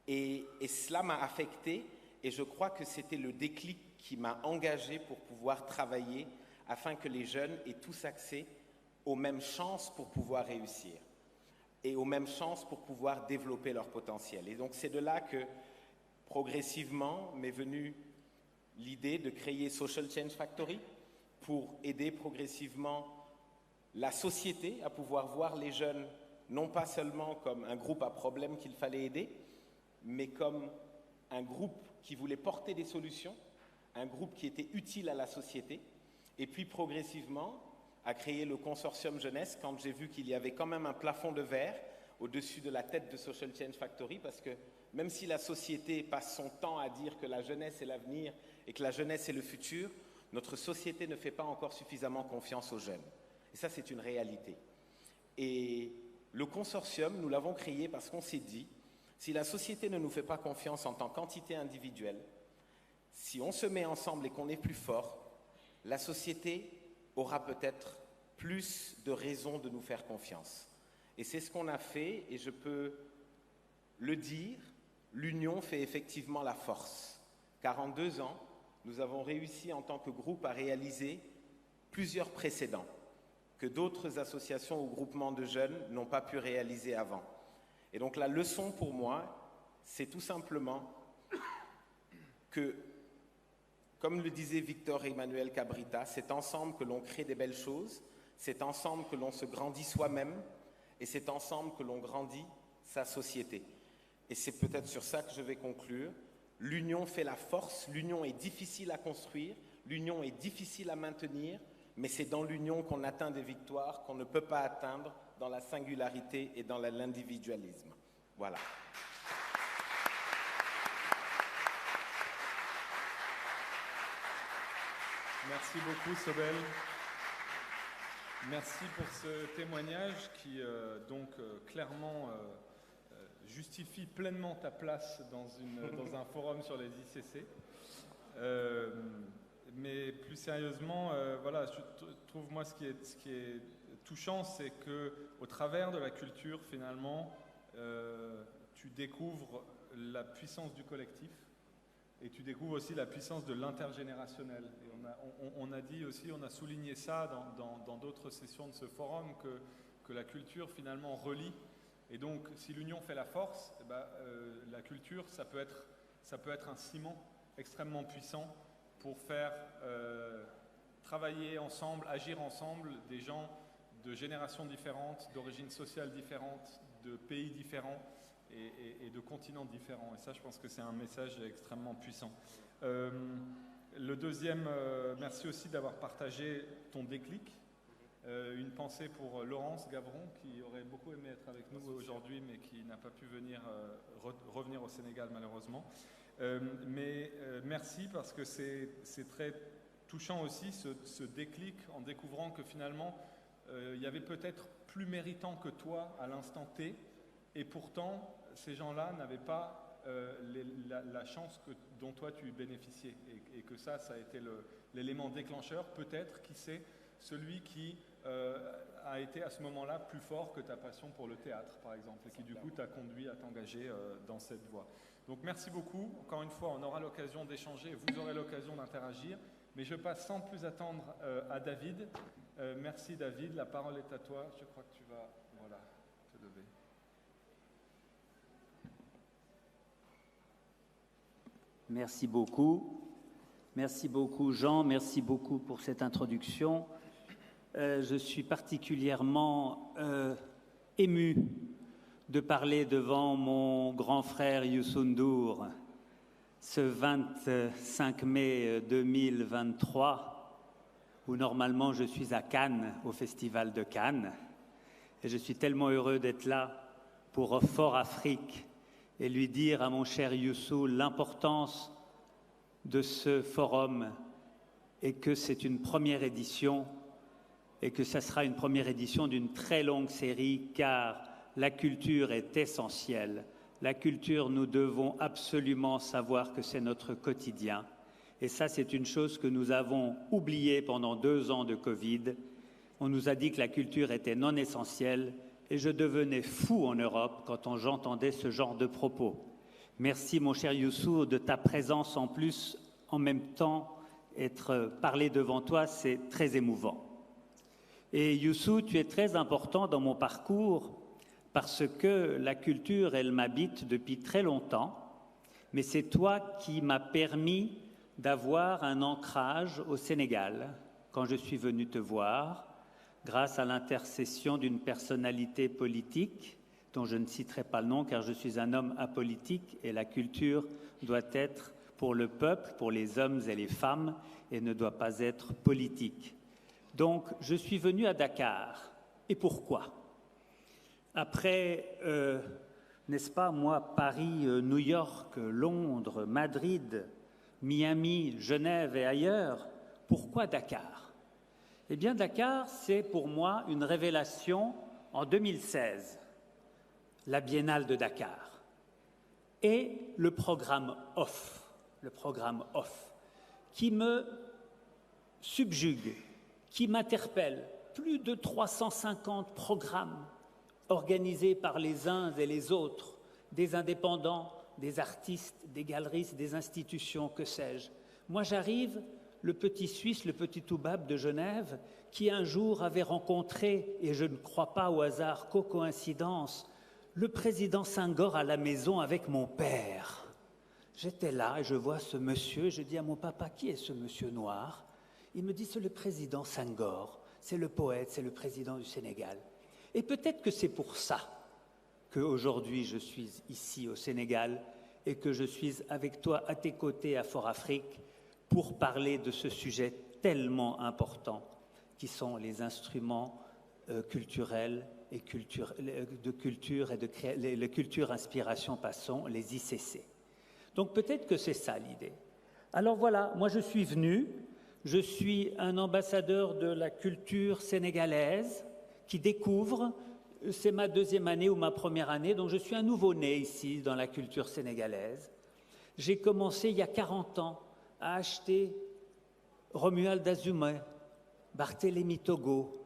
Et cela m'a affecté, et je crois que c'était le déclic qui m'a engagé pour pouvoir travailler afin que les jeunes aient tous accès aux mêmes chances pour pouvoir réussir et aux mêmes chances pour pouvoir développer leur potentiel. Et donc, c'est de là que, progressivement, m'est venue l'idée de créer Social Change Factory pour aider progressivement la société à pouvoir voir les jeunes non pas seulement comme un groupe à problème qu'il fallait aider, mais comme un groupe qui voulait porter des solutions, un groupe qui était utile à la société, et puis progressivement à créer le consortium jeunesse quand j'ai vu qu'il y avait quand même un plafond de verre au-dessus de la tête de Social Change Factory, parce que même si la société passe son temps à dire que la jeunesse est l'avenir et que la jeunesse est le futur, notre société ne fait pas encore suffisamment confiance aux jeunes. Et ça, c'est une réalité. Et le consortium, nous l'avons créé parce qu'on s'est dit, si la société ne nous fait pas confiance en tant qu'entité individuelle, si on se met ensemble et qu'on est plus fort, la société aura peut-être plus de raisons de nous faire confiance. Et c'est ce qu'on a fait, et je peux le dire, l'union fait effectivement la force. Car en 2 ans, nous avons réussi en tant que groupe à réaliser plusieurs précédents que d'autres associations ou groupements de jeunes n'ont pas pu réaliser avant. Et donc la leçon pour moi, c'est tout simplement que, comme le disait Victor Emmanuel Cabrita, c'est ensemble que l'on crée des belles choses, c'est ensemble que l'on se grandit soi-même et c'est ensemble que l'on grandit sa société. et c'est peut-être sur ça que je vais conclure, l'union fait la force, l'union est difficile à construire, l'union est difficile à maintenir, mais c'est dans l'union qu'on atteint des victoires qu'on ne peut pas atteindre dans la singularité et dans l'individualisme. Voilà. Merci beaucoup, Sobel. Merci pour ce témoignage qui clairement justifie pleinement ta place dans un forum sur les ICC. Mais plus sérieusement, voilà, je trouve moi ce qui est touchant, c'est que au travers de la culture, finalement, tu découvres la puissance du collectif. Et tu découvres aussi la puissance de l'intergénérationnel. Et on a dit aussi, on a souligné ça dans d'autres sessions de ce forum, que la culture finalement relie. Et donc, si l'union fait la force, la culture, ça peut être un ciment extrêmement puissant pour faire travailler ensemble, agir ensemble des gens de générations différentes, d'origines sociales différentes, de pays différents. Et de continents différents. Et ça, je pense que c'est un message extrêmement puissant. Le deuxième, merci aussi d'avoir partagé ton déclic. Une pensée pour Laurence Gavron, qui aurait beaucoup aimé être avec nous aujourd'hui, mais qui n'a pas pu revenir au Sénégal, malheureusement. Mais merci, parce que c'est très touchant aussi, ce déclic, en découvrant que finalement, il y avait peut-être plus méritant que toi à l'instant T, et pourtant, ces gens-là n'avaient pas la chance dont toi tu bénéficiais. Et que ça a été l'élément déclencheur, peut-être, qui sait, celui qui a été à ce moment-là plus fort que ta passion pour le théâtre, par exemple, et qui du coup t'a conduit à t'engager dans cette voie. Donc merci beaucoup. Encore une fois, on aura l'occasion d'échanger, vous aurez l'occasion d'interagir. Mais je passe sans plus attendre à David. Merci David, la parole est à toi. Je crois que tu vas te lever. Merci beaucoup. Merci beaucoup Jean, merci beaucoup pour cette introduction. Je suis particulièrement ému de parler devant mon grand frère Youssou N'Dour ce 25 mai 2023, où normalement je suis à Cannes, au Festival de Cannes. Et je suis tellement heureux d'être là pour Fort Afrique et lui dire à mon cher Youssou l'importance de ce forum et que c'est une première édition et que ça sera une première édition d'une très longue série, car la culture est essentielle. La culture, nous devons absolument savoir que c'est notre quotidien. Et ça, c'est une chose que nous avons oubliée pendant 2 ans de Covid. On nous a dit que la culture était non essentielle et je devenais fou en Europe quand j'entendais ce genre de propos. Merci, mon cher Youssou, de ta présence en plus. En même temps, parler devant toi, c'est très émouvant. Et Youssou, tu es très important dans mon parcours parce que la culture, elle m'habite depuis très longtemps, mais c'est toi qui m'as permis d'avoir un ancrage au Sénégal quand je suis venu te voir, grâce à l'intercession d'une personnalité politique dont je ne citerai pas le nom car je suis un homme apolitique et la culture doit être pour le peuple, pour les hommes et les femmes et ne doit pas être politique. Donc je suis venu à Dakar. Et pourquoi ? Après, n'est-ce pas, moi, Paris, New York, Londres, Madrid, Miami, Genève et ailleurs, pourquoi Dakar ? Eh bien, Dakar, c'est pour moi une révélation en 2016, la Biennale de Dakar, et le programme OFF, qui me subjugue, qui m'interpelle. Plus de 350 programmes organisés par les uns et les autres, des indépendants, des artistes, des galeristes, des institutions, que sais-je. Moi, j'arrive, le petit Suisse, le petit Toubab de Genève, qui un jour avait rencontré, et je ne crois pas au hasard qu'aux coïncidences, le président Senghor à la maison avec mon père. J'étais là et je vois ce monsieur, je dis à mon papa, qui est ce monsieur noir ? Il me dit, c'est le président Senghor, c'est le poète, c'est le président du Sénégal. Et peut-être que c'est pour ça qu'aujourd'hui je suis ici au Sénégal et que je suis avec toi à tes côtés à Fort Afrique pour parler de ce sujet tellement important qui sont les instruments culturels et de culture et les cultures inspiration passons, les ICC. Donc peut-être que c'est ça l'idée. Alors voilà, moi je suis venu, je suis un ambassadeur de la culture sénégalaise qui découvre, c'est ma deuxième année ou ma première année, donc je suis un nouveau-né ici dans la culture sénégalaise. J'ai commencé il y a 40 ans à acheter Romuald Azumé, Barthélemy Togo,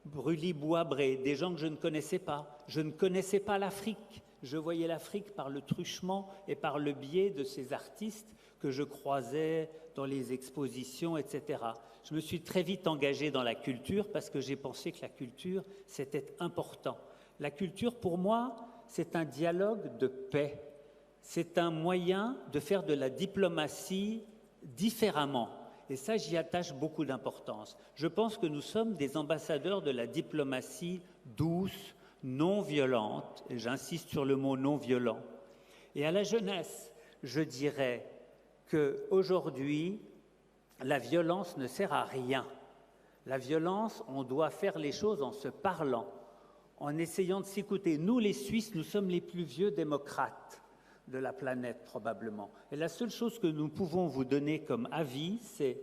Brûlis Boisbré, des gens que je ne connaissais pas. Je ne connaissais pas l'Afrique. Je voyais l'Afrique par le truchement et par le biais de ces artistes que je croisais dans les expositions, etc. Je me suis très vite engagé dans la culture parce que j'ai pensé que la culture, c'était important. La culture, pour moi, c'est un dialogue de paix. C'est un moyen de faire de la diplomatie différemment. Et ça, j'y attache beaucoup d'importance. Je pense que nous sommes des ambassadeurs de la diplomatie douce, non violente, et j'insiste sur le mot non violent. Et à la jeunesse, je dirais qu'aujourd'hui, la violence ne sert à rien. La violence, on doit faire les choses en se parlant, en essayant de s'écouter. Nous, les Suisses, nous sommes les plus vieux démocrates de la planète, probablement. Et la seule chose que nous pouvons vous donner comme avis, c'est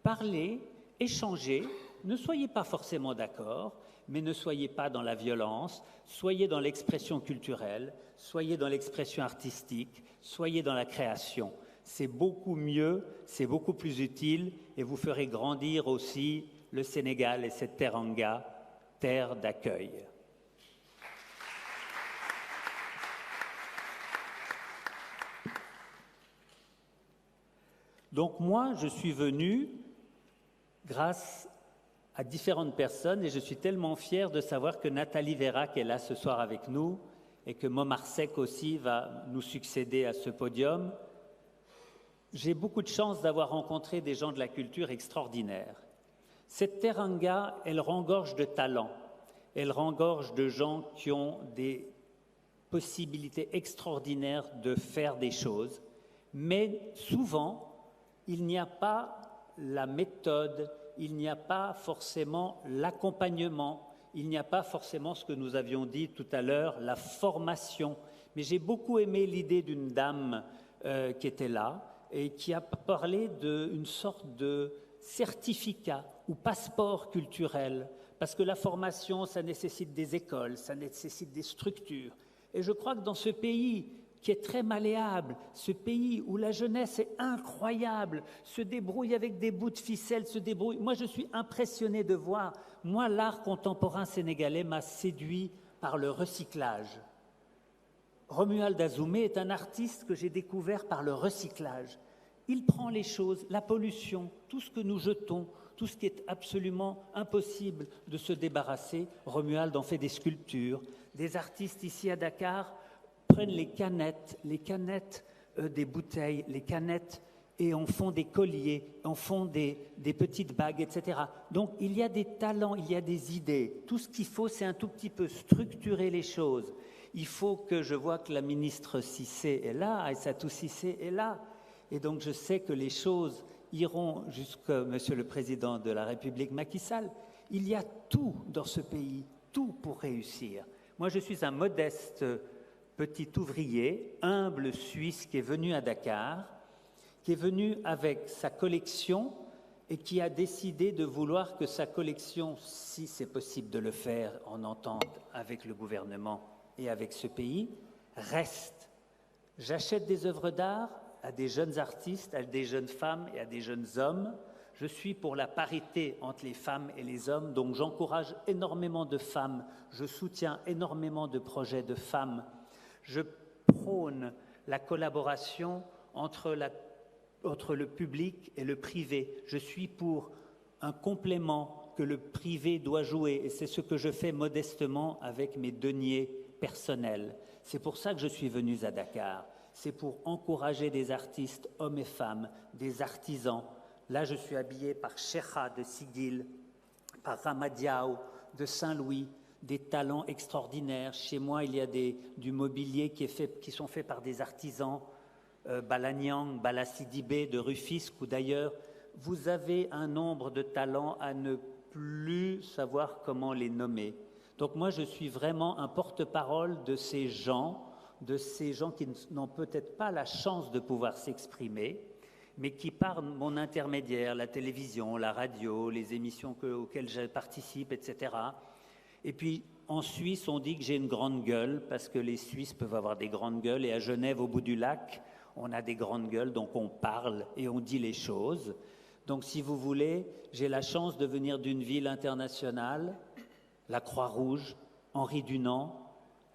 parler, échanger. Ne soyez pas forcément d'accord, mais ne soyez pas dans la violence, soyez dans l'expression culturelle, soyez dans l'expression artistique, soyez dans la création. C'est beaucoup mieux, c'est beaucoup plus utile, et vous ferez grandir aussi le Sénégal et cette teranga, terre d'accueil. Donc moi, je suis venu grâce à différentes personnes et je suis tellement fier de savoir que Nathalie Vérac est là ce soir avec nous et que Momarsec aussi va nous succéder à ce podium. J'ai beaucoup de chance d'avoir rencontré des gens de la culture extraordinaires. Cette teranga, elle regorge de talents, elle regorge de gens qui ont des possibilités extraordinaires de faire des choses, mais souvent, il n'y a pas la méthode, il n'y a pas forcément l'accompagnement, il n'y a pas forcément ce que nous avions dit tout à l'heure, la formation. Mais j'ai beaucoup aimé l'idée d'une dame qui était là et qui a parlé d'une sorte de certificat ou passeport culturel, parce que la formation, ça nécessite des écoles, ça nécessite des structures. Et je crois que dans ce pays qui est très malléable, ce pays où la jeunesse est incroyable, se débrouille avec des bouts de ficelle, se débrouille. Moi, je suis impressionné de voir, moi, l'art contemporain sénégalais m'a séduit par le recyclage. Romuald Azumé est un artiste que j'ai découvert par le recyclage. Il prend les choses, la pollution, tout ce que nous jetons, tout ce qui est absolument impossible de se débarrasser. Romuald en fait des sculptures. Des artistes ici à Dakar prennent les canettes des bouteilles, les canettes, et en font des colliers, en font des petites bagues, etc. Donc, il y a des talents, il y a des idées. Tout ce qu'il faut, c'est un tout petit peu structurer les choses. Il faut que je vois que la ministre Cissé est là, Aïssatou Cissé est là. Et donc, je sais que les choses iront jusqu'à Monsieur le Président de la République, Macky Sall. Il y a tout dans ce pays, tout pour réussir. Moi, je suis un modeste petit ouvrier, humble Suisse qui est venu à Dakar, qui est venu avec sa collection et qui a décidé de vouloir que sa collection, si c'est possible de le faire en entente avec le gouvernement et avec ce pays, reste. J'achète des œuvres d'art à des jeunes artistes, à des jeunes femmes et à des jeunes hommes. Je suis pour la parité entre les femmes et les hommes, donc j'encourage énormément de femmes, je soutiens énormément de projets de femmes. Je prône la collaboration entre le public et le privé. Je suis pour un complément que le privé doit jouer et c'est ce que je fais modestement avec mes deniers personnels. C'est pour ça que je suis venu à Dakar. C'est pour encourager des artistes, hommes et femmes, des artisans. Là, je suis habillé par Cheikha de Sigil, par Ramadiao de Saint-Louis, des talents extraordinaires. Chez moi, il y a du mobilier qui sont faits par des artisans, Balagnang, Balasidibé, de Rufisque ou d'ailleurs. Vous avez un nombre de talents à ne plus savoir comment les nommer. Donc moi, je suis vraiment un porte-parole de ces gens qui n'ont peut-être pas la chance de pouvoir s'exprimer, mais qui, par mon intermédiaire, la télévision, la radio, les émissions auxquelles je participe, etc. Et puis, en Suisse, on dit que j'ai une grande gueule, parce que les Suisses peuvent avoir des grandes gueules, et à Genève, au bout du lac, on a des grandes gueules, donc on parle et on dit les choses. Donc, si vous voulez, j'ai la chance de venir d'une ville internationale, la Croix-Rouge, Henri Dunant,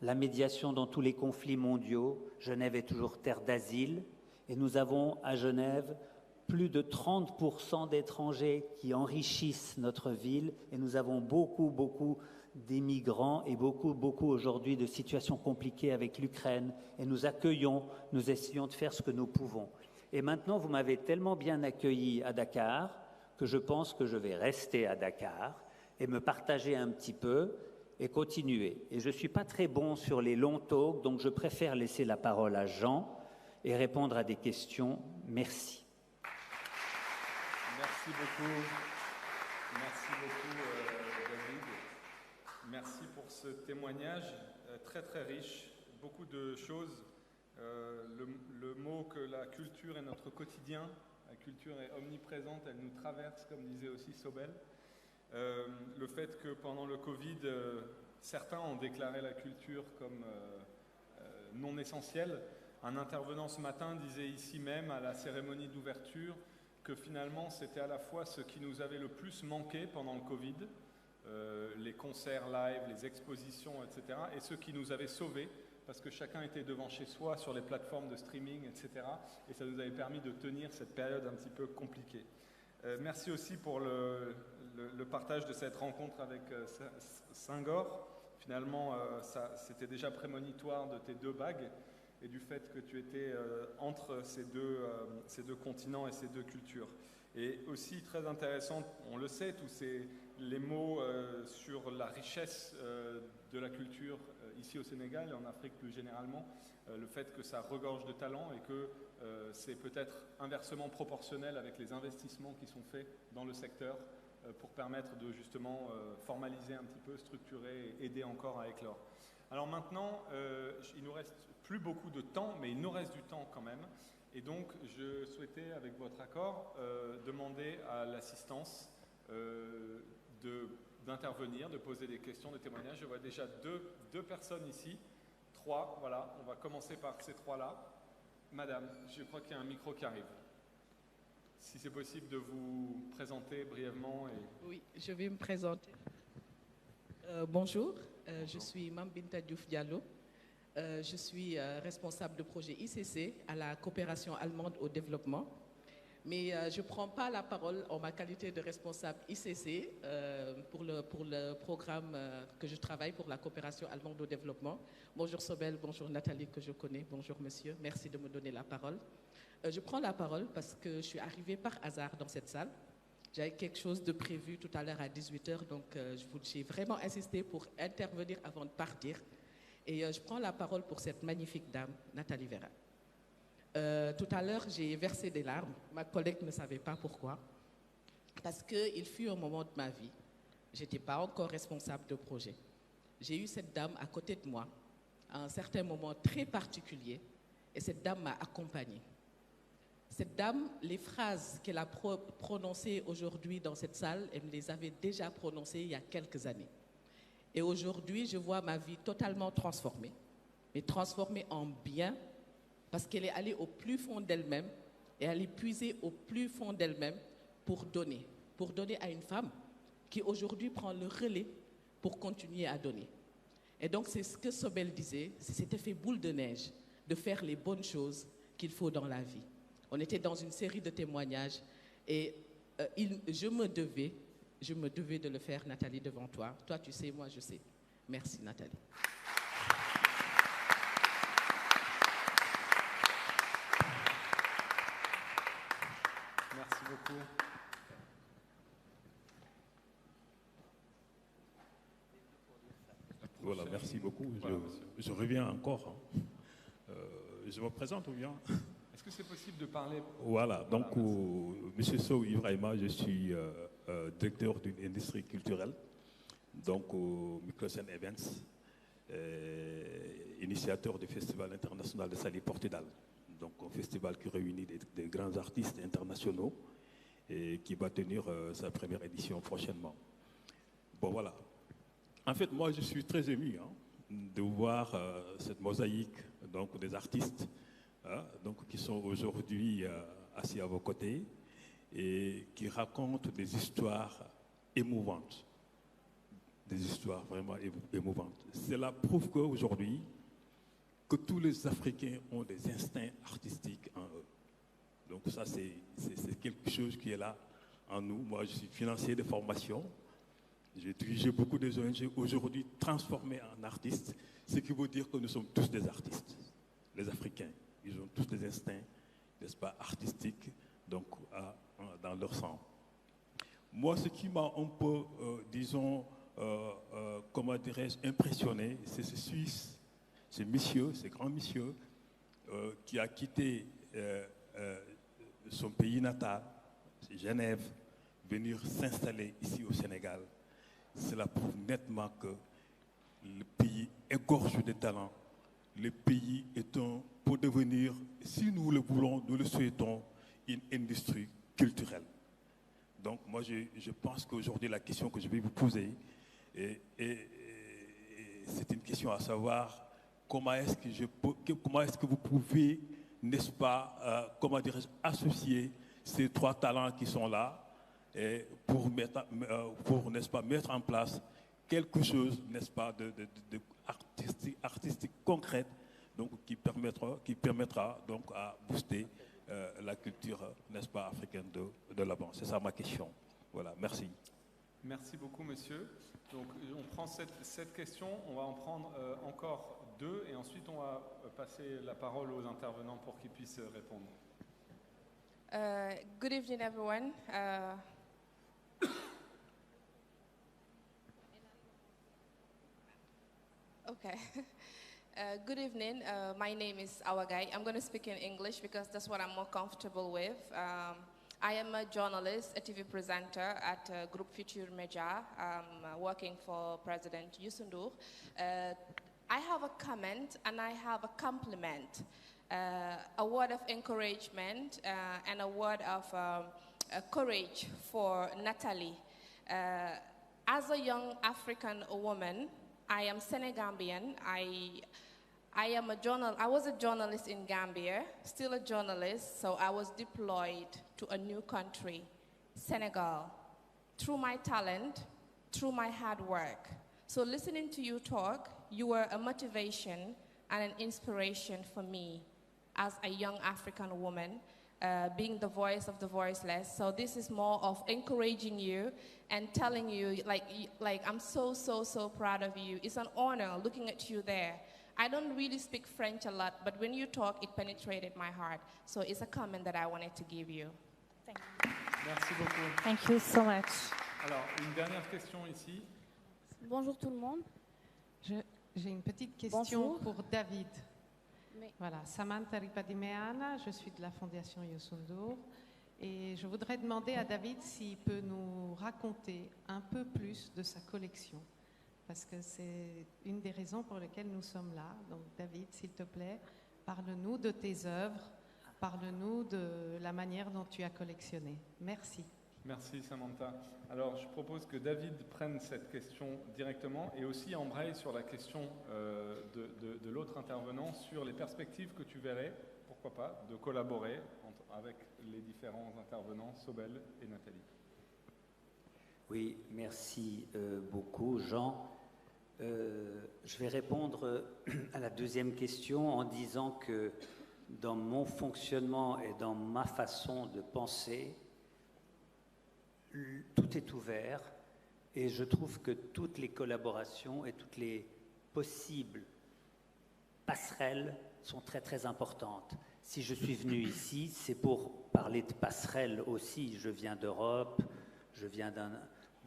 la médiation dans tous les conflits mondiaux. Genève est toujours terre d'asile. Et nous avons à Genève plus de 30% d'étrangers qui enrichissent notre ville. Et nous avons beaucoup d'émigrants et beaucoup aujourd'hui de situations compliquées avec l'Ukraine. Et nous accueillons, nous essayons de faire ce que nous pouvons. Et maintenant, vous m'avez tellement bien accueilli à Dakar que je pense que je vais rester à Dakar et me partager un petit peu et continuer. Et je ne suis pas très bon sur les longs talks, donc je préfère laisser la parole à Jean et répondre à des questions. Merci. Merci beaucoup. Merci beaucoup, David. Merci pour ce témoignage très très riche. Beaucoup de choses. Le mot que la culture est notre quotidien. La culture est omniprésente, elle nous traverse, comme disait aussi Sobel. Le fait que pendant le Covid, certains ont déclaré la culture comme non essentielle. Un intervenant ce matin disait ici même à la cérémonie d'ouverture que finalement c'était à la fois ce qui nous avait le plus manqué pendant le Covid, les concerts live, les expositions, etc., et ce qui nous avait sauvés parce que chacun était devant chez soi sur les plateformes de streaming, etc., et ça nous avait permis de tenir cette période un petit peu compliquée. Merci aussi pour le partage de cette rencontre avec Senghor. Finalement, c'était déjà prémonitoire de tes deux bagues et du fait que tu étais entre ces deux continents et ces deux cultures. Et aussi très intéressant, on le sait, tous les mots sur la richesse de la culture ici au Sénégal et en Afrique plus généralement, le fait que ça regorge de talent et que c'est peut-être inversement proportionnel avec les investissements qui sont faits dans le secteur pour permettre de justement formaliser un petit peu, structurer et aider encore à éclore. Alors maintenant, il nous reste plus beaucoup de temps, mais il nous reste du temps quand même. Et donc, je souhaitais, avec votre accord, demander à l'assistance d'intervenir, de poser des questions, des témoignages. Je vois déjà deux personnes ici, 3, voilà. On va commencer par ces 3-là. Madame, je crois qu'il y a un micro qui arrive. Si c'est possible de vous présenter brièvement. Oui, je vais me présenter. Bonjour, je suis Mame Binta Diouf Diallo. Je suis responsable de projet ICC à la coopération allemande au développement. Mais je ne prends pas la parole en ma qualité de responsable ICC pour le programme que je travaille pour la coopération allemande au développement. Bonjour Sobel, bonjour Nathalie que je connais, bonjour monsieur, merci de me donner la parole. Je prends la parole parce que je suis arrivée par hasard dans cette salle. J'avais quelque chose de prévu tout à l'heure à 18h, donc j'ai vraiment insisté pour intervenir avant de partir. Et je prends la parole pour cette magnifique dame, Nathalie Vera. Tout à l'heure, j'ai versé des larmes. Ma collègue ne savait pas pourquoi. Parce qu'il fut un moment de ma vie, je n'étais pas encore responsable de projet. J'ai eu cette dame à côté de moi, à un certain moment très particulier, et cette dame m'a accompagnée. Cette dame, les phrases qu'elle a prononcées aujourd'hui dans cette salle, elle me les avait déjà prononcées il y a quelques années. Et aujourd'hui, je vois ma vie totalement transformée, mais transformée en bien, parce qu'elle est allée au plus fond d'elle-même et elle est puisée au plus fond d'elle-même pour donner à une femme qui aujourd'hui prend le relais pour continuer à donner. Et donc c'est ce que Sobel disait, c'est cet effet boule de neige, de faire les bonnes choses qu'il faut dans la vie. On était dans une série de témoignages et je me devais de le faire, Nathalie, devant toi. Toi, tu sais, moi, je sais. Merci, Nathalie. Merci beaucoup. Voilà, merci beaucoup. Voilà, je reviens encore. Je me présente ou bien? Est-ce que c'est possible de parler? Voilà, donc, merci. M. Sow Ibrahima, je suis directeur d'une industrie culturelle, donc au Mikkelsen Events, initiateur du Festival international de Saly Portudal, donc un festival qui réunit des grands artistes internationaux et qui va tenir sa première édition prochainement. Bon, voilà. En fait, moi, je suis très ému de voir cette mosaïque donc, des artistes donc, qui sont aujourd'hui assis à vos côtés et qui racontent des histoires émouvantes. Des histoires vraiment émouvantes. Cela prouve qu'aujourd'hui, que tous les Africains ont des instincts artistiques en eux. Donc ça, c'est quelque chose qui est là en nous. Moi, je suis financier de formation. J'ai dirigé beaucoup des ONG aujourd'hui transformés en artistes, ce qui veut dire que nous sommes tous des artistes, les Africains. Ils ont tous des instincts, n'est-ce pas, artistiques, donc dans leur sang. Moi, ce qui m'a un peu, disons, comment dirais-je, impressionné, c'est ce Suisse, ce monsieur, ce grand monsieur, qui a quitté son pays natal, Genève, venir s'installer ici au Sénégal. Cela prouve nettement que le pays égorge de talents. Le pays est pour devenir, si nous le voulons, nous le souhaitons, une industrie culturelle. Donc moi, je pense qu'aujourd'hui, la question que je vais vous poser, c'est une question à savoir comment est-ce que vous pouvez, n'est-ce pas, comment dirais-je, associer ces trois talents qui sont là et pour n'est-ce pas, mettre en place quelque chose, n'est-ce pas, de artistique concrète, donc qui permettra donc à booster la culture, n'est-ce pas, africaine de l'avant. C'est ça ma question. Voilà, merci. Merci beaucoup, monsieur. Donc, on prend cette question, on va en prendre encore deux, et ensuite on va passer la parole aux intervenants pour qu'ils puissent répondre. Good evening, everyone. Okay. Good evening. My name is Awagai. I'm going to speak in English because that's what I'm more comfortable with. I am a journalist, a TV presenter at Groupe Futur Media. I'm working for President Youssou N'Dour. I have a comment and I have a compliment, a word of encouragement and a word of courage for Natalie. As a young African woman, I am Senegambian. I was a journalist in Gambia, still a journalist, so I was deployed to a new country, Senegal, through my talent, through my hard work. So listening to you talk, you were a motivation and an inspiration for me as a young African woman, being the voice of the voiceless. So this is more of encouraging you and telling you, like I'm so proud of you. It's an honor looking at you there. I don't really speak French a lot, but when you talk, it penetrated my heart. So it's a comment that I wanted to give you. Thank you. Merci beaucoup. Thank you so much. Alors, une dernière question ici. Bonjour tout le monde. J'ai une petite question Bonjour. pour David. Mais- Voilà, Samantha Ripadimeana, je suis de la Fondation Youssou N'Dour et je voudrais demander à David s'il peut nous raconter un peu plus de sa collection parce que c'est une des raisons pour lesquelles nous sommes là. Donc David, s'il te plaît, parle-nous de tes œuvres, parle-nous de la manière dont tu as collectionné. Merci. Merci Samantha. Alors je propose que David prenne cette question directement et aussi embraye sur la question de l'autre intervenant sur les perspectives que tu verrais, pourquoi pas, de collaborer avec les différents intervenants, Sobel et Nathalie. Oui, merci beaucoup, Jean. Je vais répondre à la deuxième question en disant que dans mon fonctionnement et dans ma façon de penser, tout est ouvert et je trouve que toutes les collaborations et toutes les possibles passerelles sont très très importantes. Si je suis venu ici, c'est pour parler de passerelles aussi. Je viens d'Europe, je viens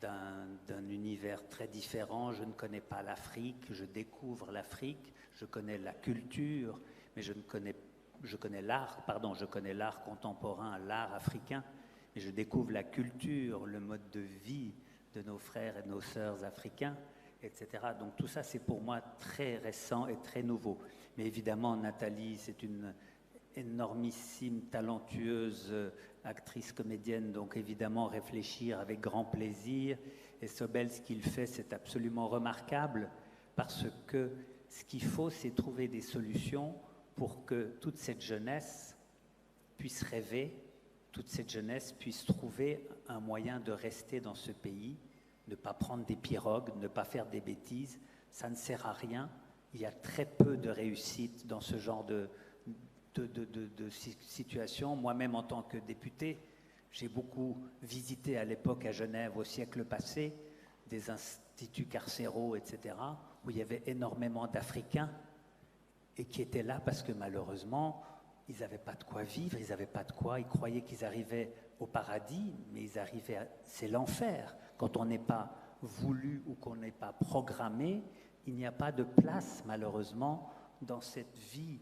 d'un univers très différent. Je ne connais pas l'Afrique, je découvre l'Afrique, je connais la culture, mais je connais l'art contemporain, l'art africain, et je découvre la culture, le mode de vie de nos frères et de nos sœurs africains, etc. Donc tout ça, c'est pour moi très récent et très nouveau. Mais évidemment, Nathalie, c'est une énormissime, talentueuse actrice comédienne, donc évidemment réfléchir avec grand plaisir. Et Sobel, ce qu'il fait, c'est absolument remarquable, parce que ce qu'il faut, c'est trouver des solutions pour que toute cette jeunesse puisse rêver, toute cette jeunesse puisse trouver un moyen de rester dans ce pays, ne pas prendre des pirogues, ne pas faire des bêtises. Ça ne sert à rien. Il y a très peu de réussite dans ce genre de situation. Moi-même, en tant que député, j'ai beaucoup visité à l'époque à Genève, au siècle passé, des instituts carcéraux, etc., où il y avait énormément d'Africains et qui étaient là parce que malheureusement, ils n'avaient pas de quoi vivre, ils n'avaient pas de quoi, ils croyaient qu'ils arrivaient au paradis, mais ils arrivaient c'est l'enfer. Quand on n'est pas voulu ou qu'on n'est pas programmé, il n'y a pas de place, malheureusement, dans cette vie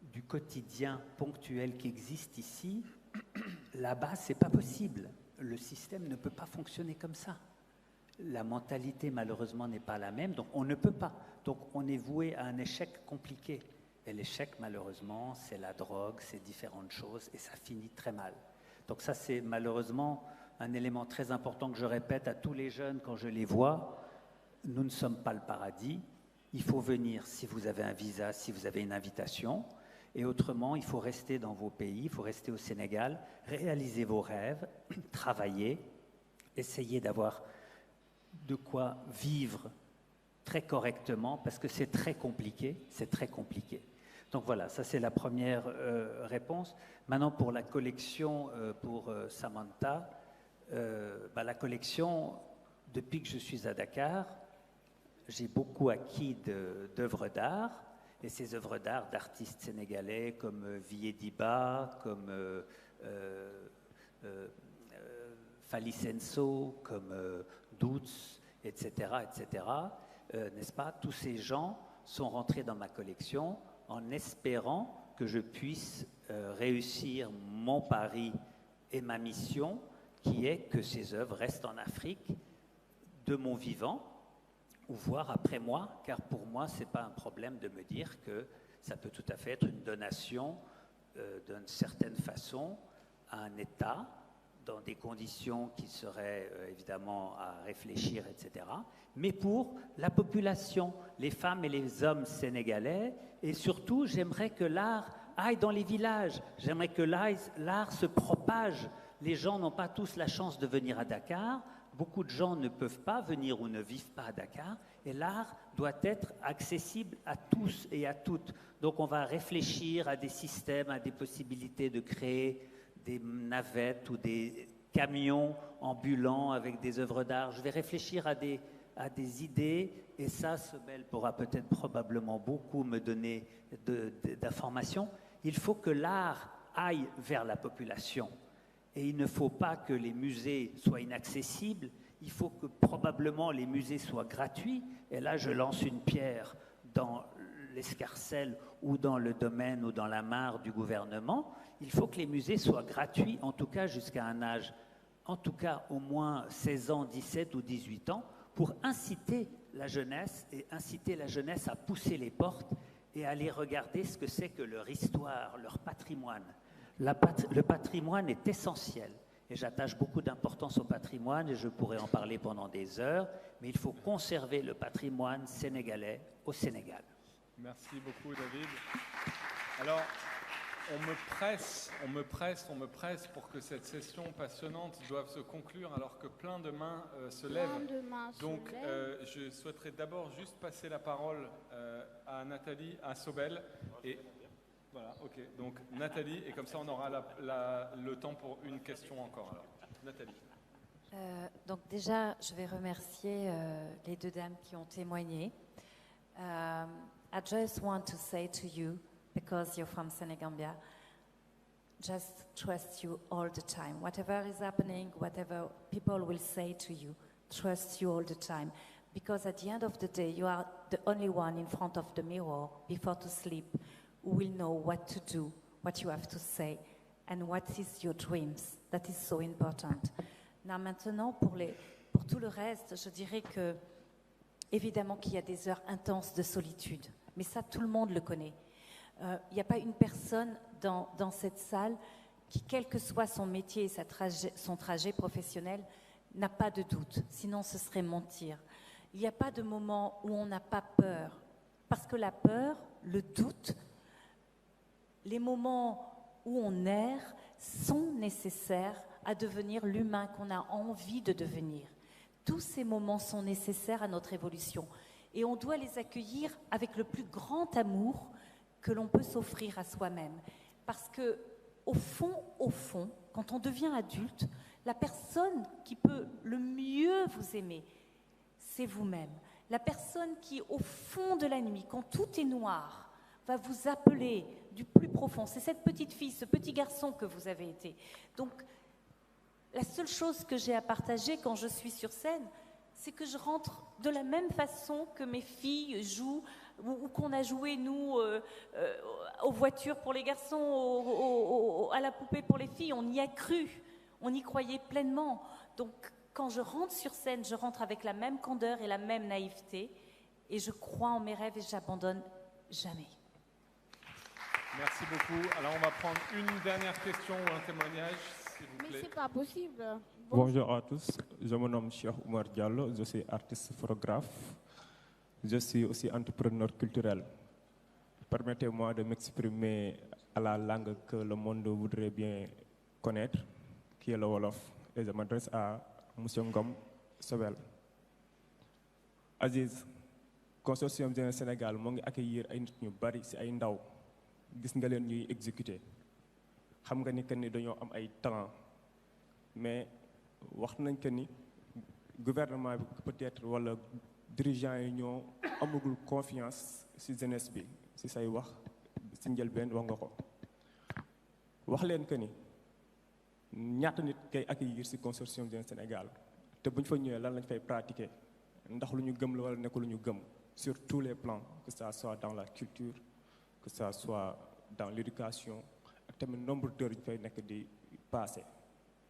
du quotidien ponctuel qui existe ici. Là-bas, c'est pas possible. Le système ne peut pas fonctionner comme ça. La mentalité, malheureusement, n'est pas la même, donc on ne peut pas. Donc on est voué à un échec compliqué. Et l'échec, malheureusement, c'est la drogue, c'est différentes choses, et ça finit très mal. Donc ça, c'est malheureusement un élément très important que je répète à tous les jeunes quand je les vois. Nous ne sommes pas le paradis. Il faut venir si vous avez un visa, si vous avez une invitation. Et autrement, il faut rester dans vos pays, il faut rester au Sénégal, réaliser vos rêves, travailler, essayer d'avoir de quoi vivre très correctement, parce que c'est très compliqué, c'est très compliqué. Donc voilà, ça c'est la première réponse. Maintenant pour la collection, pour Samantha, la collection, depuis que je suis à Dakar, j'ai beaucoup acquis d'œuvres d'art, et ces œuvres d'art d'artistes sénégalais comme Viediba, comme Fally Senso, comme Doutz, etc., etc., n'est-ce pas? Tous ces gens sont rentrés dans ma collection en espérant que je puisse réussir mon pari et ma mission, qui est que ces œuvres restent en Afrique de mon vivant, ou voire après moi, car pour moi, ce n'est pas un problème de me dire que ça peut tout à fait être une donation d'une certaine façon à un État, dans des conditions qui seraient évidemment à réfléchir, etc., mais pour la population, les femmes et les hommes sénégalais, et surtout, j'aimerais que l'art aille dans les villages, j'aimerais que l'art se propage. Les gens n'ont pas tous la chance de venir à Dakar, beaucoup de gens ne peuvent pas venir ou ne vivent pas à Dakar, et l'art doit être accessible à tous et à toutes. Donc on va réfléchir à des systèmes, à des possibilités de créer des navettes ou des camions ambulants avec des œuvres d'art. Je vais réfléchir à des idées, et ça, Sobel pourra peut-être probablement beaucoup me donner d'informations. Il faut que l'art aille vers la population. Et il ne faut pas que les musées soient inaccessibles, il faut que probablement les musées soient gratuits. Et là, je lance une pierre dans l'escarcelle ou dans le domaine ou dans la mare du gouvernement. Il faut que les musées soient gratuits, en tout cas jusqu'à un âge, en tout cas au moins 16 ans, 17 ou 18 ans, pour inciter la jeunesse et inciter la jeunesse à pousser les portes et à aller regarder ce que c'est que leur histoire, leur patrimoine. Le patrimoine est essentiel et j'attache beaucoup d'importance au patrimoine et je pourrais en parler pendant des heures, mais il faut conserver le patrimoine sénégalais au Sénégal. Merci beaucoup, David. Alors, on me presse pour que cette session passionnante doive se conclure alors que plein de mains se lèvent. Donc, je souhaiterais d'abord juste passer la parole à Nathalie, à Sobel. Et voilà, ok. Donc, Nathalie, et comme ça, on aura le temps pour une question encore. Alors, Nathalie. Donc déjà, je vais remercier les deux dames qui ont témoigné. I just want to say to you, because you're from Senegambia, just trust you all the time. Whatever is happening, whatever people will say to you, trust you all the time. Because at the end of the day, you are the only one in front of the mirror before to sleep who will know what to do, what you have to say, and what is your dreams. That is so important. Maintenant, pour tout le reste, je dirais que, évidemment qu'il y a des heures intenses de solitude, mais ça, tout le monde le connaît. Il n'y a pas une personne dans cette salle qui, quel que soit son métier et son trajet professionnel, n'a pas de doute, sinon ce serait mentir. Il n'y a pas de moment où on n'a pas peur, parce que la peur, le doute, les moments où on erre sont nécessaires à devenir l'humain qu'on a envie de devenir. Tous ces moments sont nécessaires à notre évolution et on doit les accueillir avec le plus grand amour que l'on peut s'offrir à soi-même. Parce que, au fond, quand on devient adulte, la personne qui peut le mieux vous aimer, c'est vous-même. La personne qui, au fond de la nuit, quand tout est noir, va vous appeler du plus profond. C'est cette petite fille, ce petit garçon que vous avez été. Donc, la seule chose que j'ai à partager quand je suis sur scène, c'est que je rentre de la même façon que mes filles jouent, ou qu'on a joué, nous, aux voitures pour les garçons, à la poupée pour les filles. On y a cru, on y croyait pleinement. Donc, quand je rentre sur scène, je rentre avec la même candeur et la même naïveté, et je crois en mes rêves et j'abandonne jamais. Merci beaucoup. Alors, on va prendre une dernière question ou un témoignage, s'il vous plaît. Mais c'est pas possible. Bonjour à tous, je me nomme Cheikh Oumar Diallo, je suis artiste photographe, je suis aussi entrepreneur culturel. Permettez-moi de m'exprimer à la langue que le monde voudrait bien connaître, qui est le Wolof, et je m'adresse à M. Ngom Sobel. Aziz, consortium du Sénégal moo ngi accueillir ay nit ñu bari ci ay ndaw gis nga leen ñuy exécuter xam nga ni que ni dañoo am ay talent mais wax nañ que ni gouvernement bi peut-être wala dirigeants yi ñoo amagul confiance ci jeunesse bi ci say wax ci njëlbeen wax nga ko wax leen que ni ñaata nit kay accueillir ci consortium du Sénégal te buñ fa ñëwee lan lañ fay pratiquer ndax lu ñu gëm la wala nekkul lu ñu gëm sur tous les plans, que ça soit dans la culture, que ça soit dans l'éducation, ak tamit nombre d'heures ñu fay nekk di passer.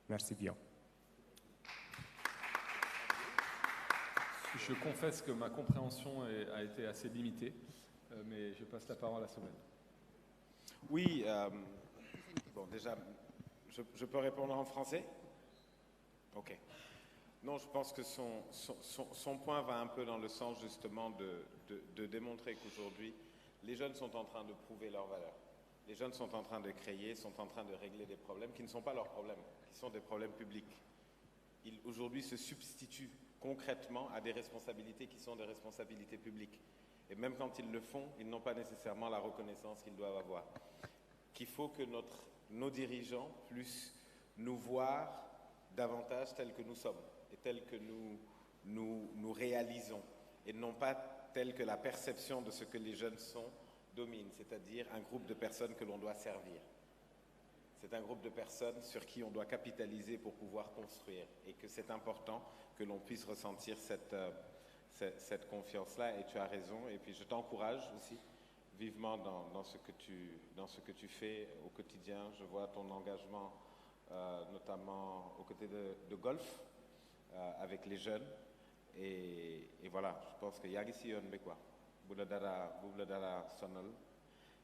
Merci bien. Je confesse que ma compréhension a été assez limitée, mais je passe la parole à Sobel. Oui, bon déjà, je peux répondre en français? Ok. Non, je pense que son point va un peu dans le sens justement de démontrer qu'aujourd'hui, les jeunes sont en train de prouver leur valeur. Les jeunes sont en train de créer, sont en train de régler des problèmes qui ne sont pas leurs problèmes, qui sont des problèmes publics. Ils aujourd'hui se substituent concrètement à des responsabilités qui sont des responsabilités publiques. Et même quand ils le font, ils n'ont pas nécessairement la reconnaissance qu'ils doivent avoir. Qu'il faut que nos dirigeants puissent nous voir davantage tels que nous sommes et tels que nous réalisons, et non pas tels que la perception de ce que les jeunes sont domine, c'est-à-dire un groupe de personnes que l'on doit servir. C'est un groupe de personnes sur qui on doit capitaliser pour pouvoir construire, et que c'est important que l'on puisse ressentir cette confiance-là, et tu as raison, et puis je t'encourage aussi vivement dans ce que tu fais au quotidien. Je vois ton engagement notamment aux côtés de golf avec les jeunes, et voilà, je pense que yaa ngi si yoon bi quoi. Bu la dara sonal,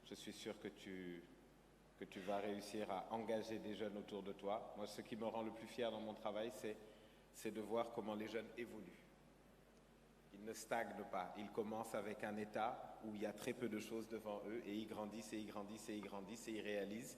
je suis sûr que tu vas réussir à engager des jeunes autour de toi. Moi, ce qui me rend le plus fier dans mon travail, c'est de voir comment les jeunes évoluent. Ils ne stagnent pas, ils commencent avec un état où il y a très peu de choses devant eux, et ils grandissent, et ils grandissent, et ils grandissent, et ils réalisent,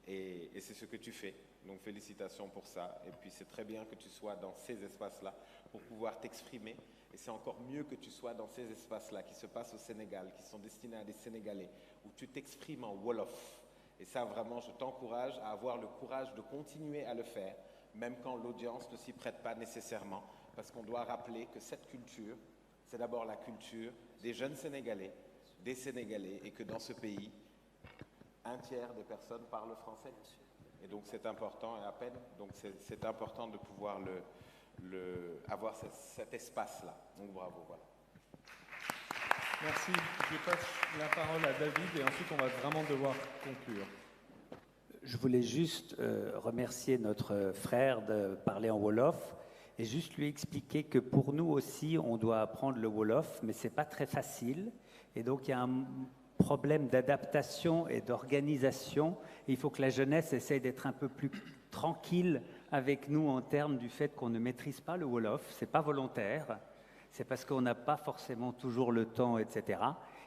et c'est ce que tu fais. Donc félicitations pour ça, et puis c'est très bien que tu sois dans ces espaces-là pour pouvoir t'exprimer, et c'est encore mieux que tu sois dans ces espaces-là qui se passent au Sénégal, qui sont destinés à des Sénégalais, où tu t'exprimes en Wolof. Et ça, vraiment, je t'encourage à avoir le courage de continuer à le faire, même quand l'audience ne s'y prête pas nécessairement, parce qu'on doit rappeler que cette culture, c'est d'abord la culture des jeunes Sénégalais, des Sénégalais, et que dans ce pays, un tiers des personnes parlent français. Et donc c'est important, et à peine, donc c'est important de pouvoir avoir cet espace-là. Donc bravo, voilà. Merci. Je passe la parole à David et ensuite on va vraiment devoir conclure. Je voulais juste remercier notre frère de parler en Wolof et juste lui expliquer que pour nous aussi, on doit apprendre le Wolof, mais ce n'est pas très facile. Et donc, il y a un problème d'adaptation et d'organisation. Il faut que la jeunesse essaye d'être un peu plus tranquille avec nous en termes du fait qu'on ne maîtrise pas le Wolof. Ce n'est pas volontaire, c'est parce qu'on n'a pas forcément toujours le temps, etc.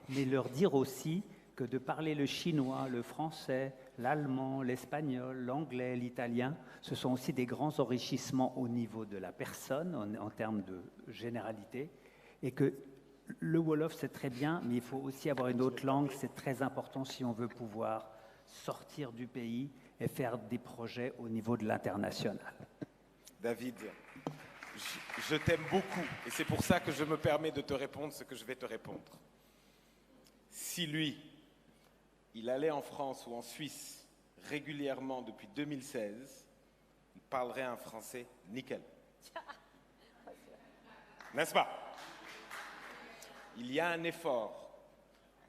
Mais leur dire aussi que de parler le chinois, le français, l'allemand, l'espagnol, l'anglais, l'italien, ce sont aussi des grands enrichissements au niveau de la personne, en termes de généralité, et que le Wolof, c'est très bien, mais il faut aussi avoir une autre langue, c'est très important si on veut pouvoir sortir du pays et faire des projets au niveau de l'international. David, je t'aime beaucoup, et c'est pour ça que je me permets de te répondre ce que je vais te répondre. Si lui, il allait en France ou en Suisse régulièrement depuis 2016, il parlerait un français nickel. N'est-ce pas? Il y a un effort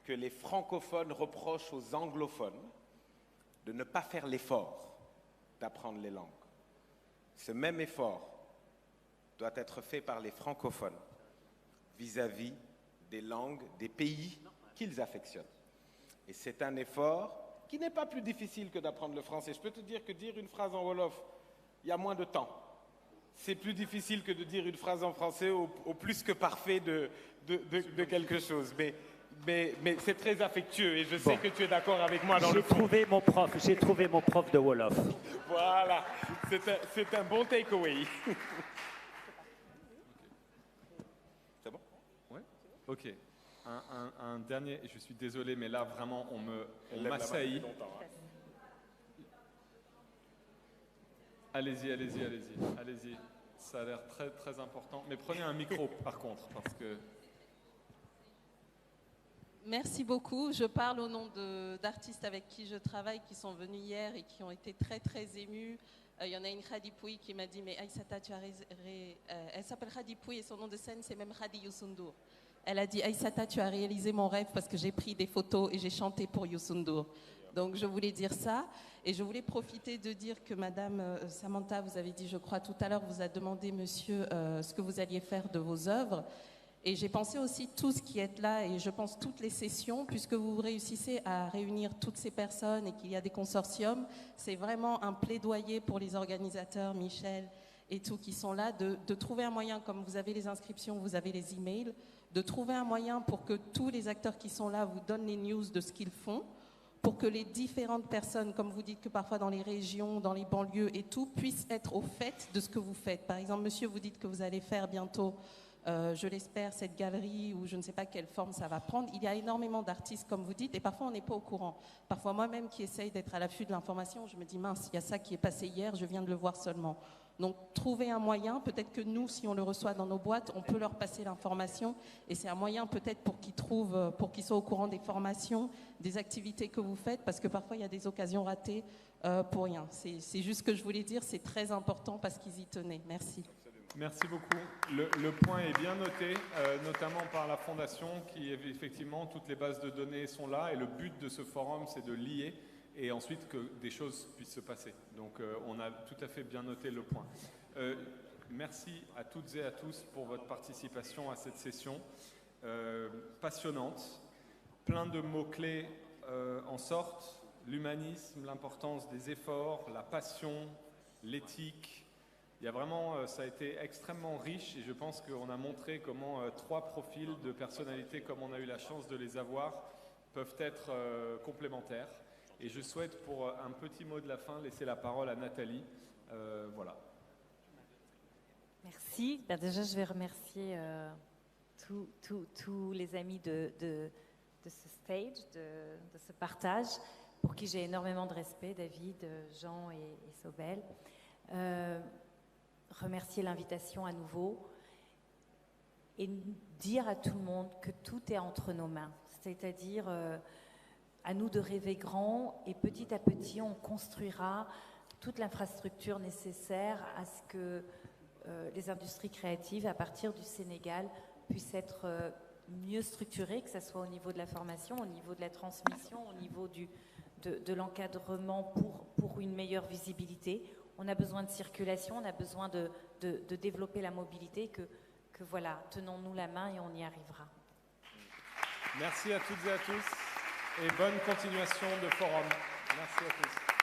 que les francophones reprochent aux anglophones de ne pas faire l'effort d'apprendre les langues. Ce même effort doit être fait par les francophones vis-à-vis des langues des pays qu'ils affectionnent. Et c'est un effort qui n'est pas plus difficile que d'apprendre le français. Je peux te dire que dire une phrase en Wolof, il y a moins de temps. C'est plus difficile que de dire une phrase en français au plus que parfait de quelque chose. Mais c'est très affectueux et je sais que tu es d'accord avec moi dans le fond. J'ai trouvé mon prof de Wolof. Voilà, c'est un bon takeaway. C'est bon? Oui. Ok. Un dernier, je suis désolé, mais là vraiment on m'assaillit. Allez-y. Ça a l'air très très important. Mais prenez un micro par contre, parce que. Merci beaucoup. Je parle au nom d'artistes avec qui je travaille, qui sont venus hier et qui ont été très très émus. Il y en a une Khadi Pouy qui m'a dit, mais Aïssata, tu as elle s'appelle Khadi Pouy et son nom de scène c'est même Khadi Youssou. Elle a dit, Aïssata, tu as réalisé mon rêve parce que j'ai pris des photos et j'ai chanté pour Youssou N'Dour. Donc je voulais dire ça et je voulais profiter de dire que Madame Samantha, vous avez dit, je crois tout à l'heure, vous a demandé, monsieur, ce que vous alliez faire de vos œuvres. Et j'ai pensé aussi tous qui êtes là et je pense toutes les sessions, puisque vous réussissez à réunir toutes ces personnes et qu'il y a des consortiums, c'est vraiment un plaidoyer pour les organisateurs, Michel et tout qui sont là, de trouver un moyen, comme vous avez les inscriptions, vous avez les emails, de trouver un moyen pour que tous les acteurs qui sont là vous donnent les news de ce qu'ils font, pour que les différentes personnes, comme vous dites que parfois dans les régions, dans les banlieues et tout, puissent être au fait de ce que vous faites. Par exemple, monsieur, vous dites que vous allez faire bientôt, je l'espère, cette galerie ou je ne sais pas quelle forme ça va prendre. Il y a énormément d'artistes, comme vous dites, et parfois on n'est pas au courant. Parfois moi-même qui essaye d'être à l'affût de l'information, je me dis, mince, il y a ça qui est passé hier, je viens de le voir seulement. Donc, trouver un moyen, peut-être que nous, si on le reçoit dans nos boîtes, on peut leur passer l'information et c'est un moyen peut-être pour qu'ils soient au courant des formations, des activités que vous faites, parce que parfois, il y a des occasions ratées pour rien. C'est juste ce que je voulais dire, c'est très important parce qu'ils y tenaient. Merci. Merci beaucoup. Le point est bien noté, notamment par la Fondation, qui effectivement, toutes les bases de données sont là et le but de ce forum, c'est de lier et ensuite que des choses puissent se passer. Donc on a tout à fait bien noté le point. Merci à toutes et à tous pour votre participation à cette session passionnante. Plein de mots-clés en sortent. L'humanisme, l'importance des efforts, la passion, l'éthique. Il y a vraiment, ça a été extrêmement riche et je pense qu'on a montré comment trois profils de personnalités, comme on a eu la chance de les avoir, peuvent être complémentaires. Et je souhaite, pour un petit mot de la fin, laisser la parole à Nathalie. Voilà. Merci. Ben déjà, je vais remercier tous les amis de ce stage, de ce partage, pour qui j'ai énormément de respect, David, Jean et Sobel. Remercier l'invitation à nouveau et dire à tout le monde que tout est entre nos mains. C'est-à-dire à nous de rêver grand et petit à petit on construira toute l'infrastructure nécessaire à ce que les industries créatives à partir du Sénégal puissent être mieux structurées, que ce soit au niveau de la formation, au niveau de la transmission, au niveau de l'encadrement pour une meilleure visibilité. On a besoin de circulation, on a besoin de développer la mobilité, que voilà, tenons-nous la main et on y arrivera. Merci à toutes et à tous et bonne continuation de forum. Merci à tous.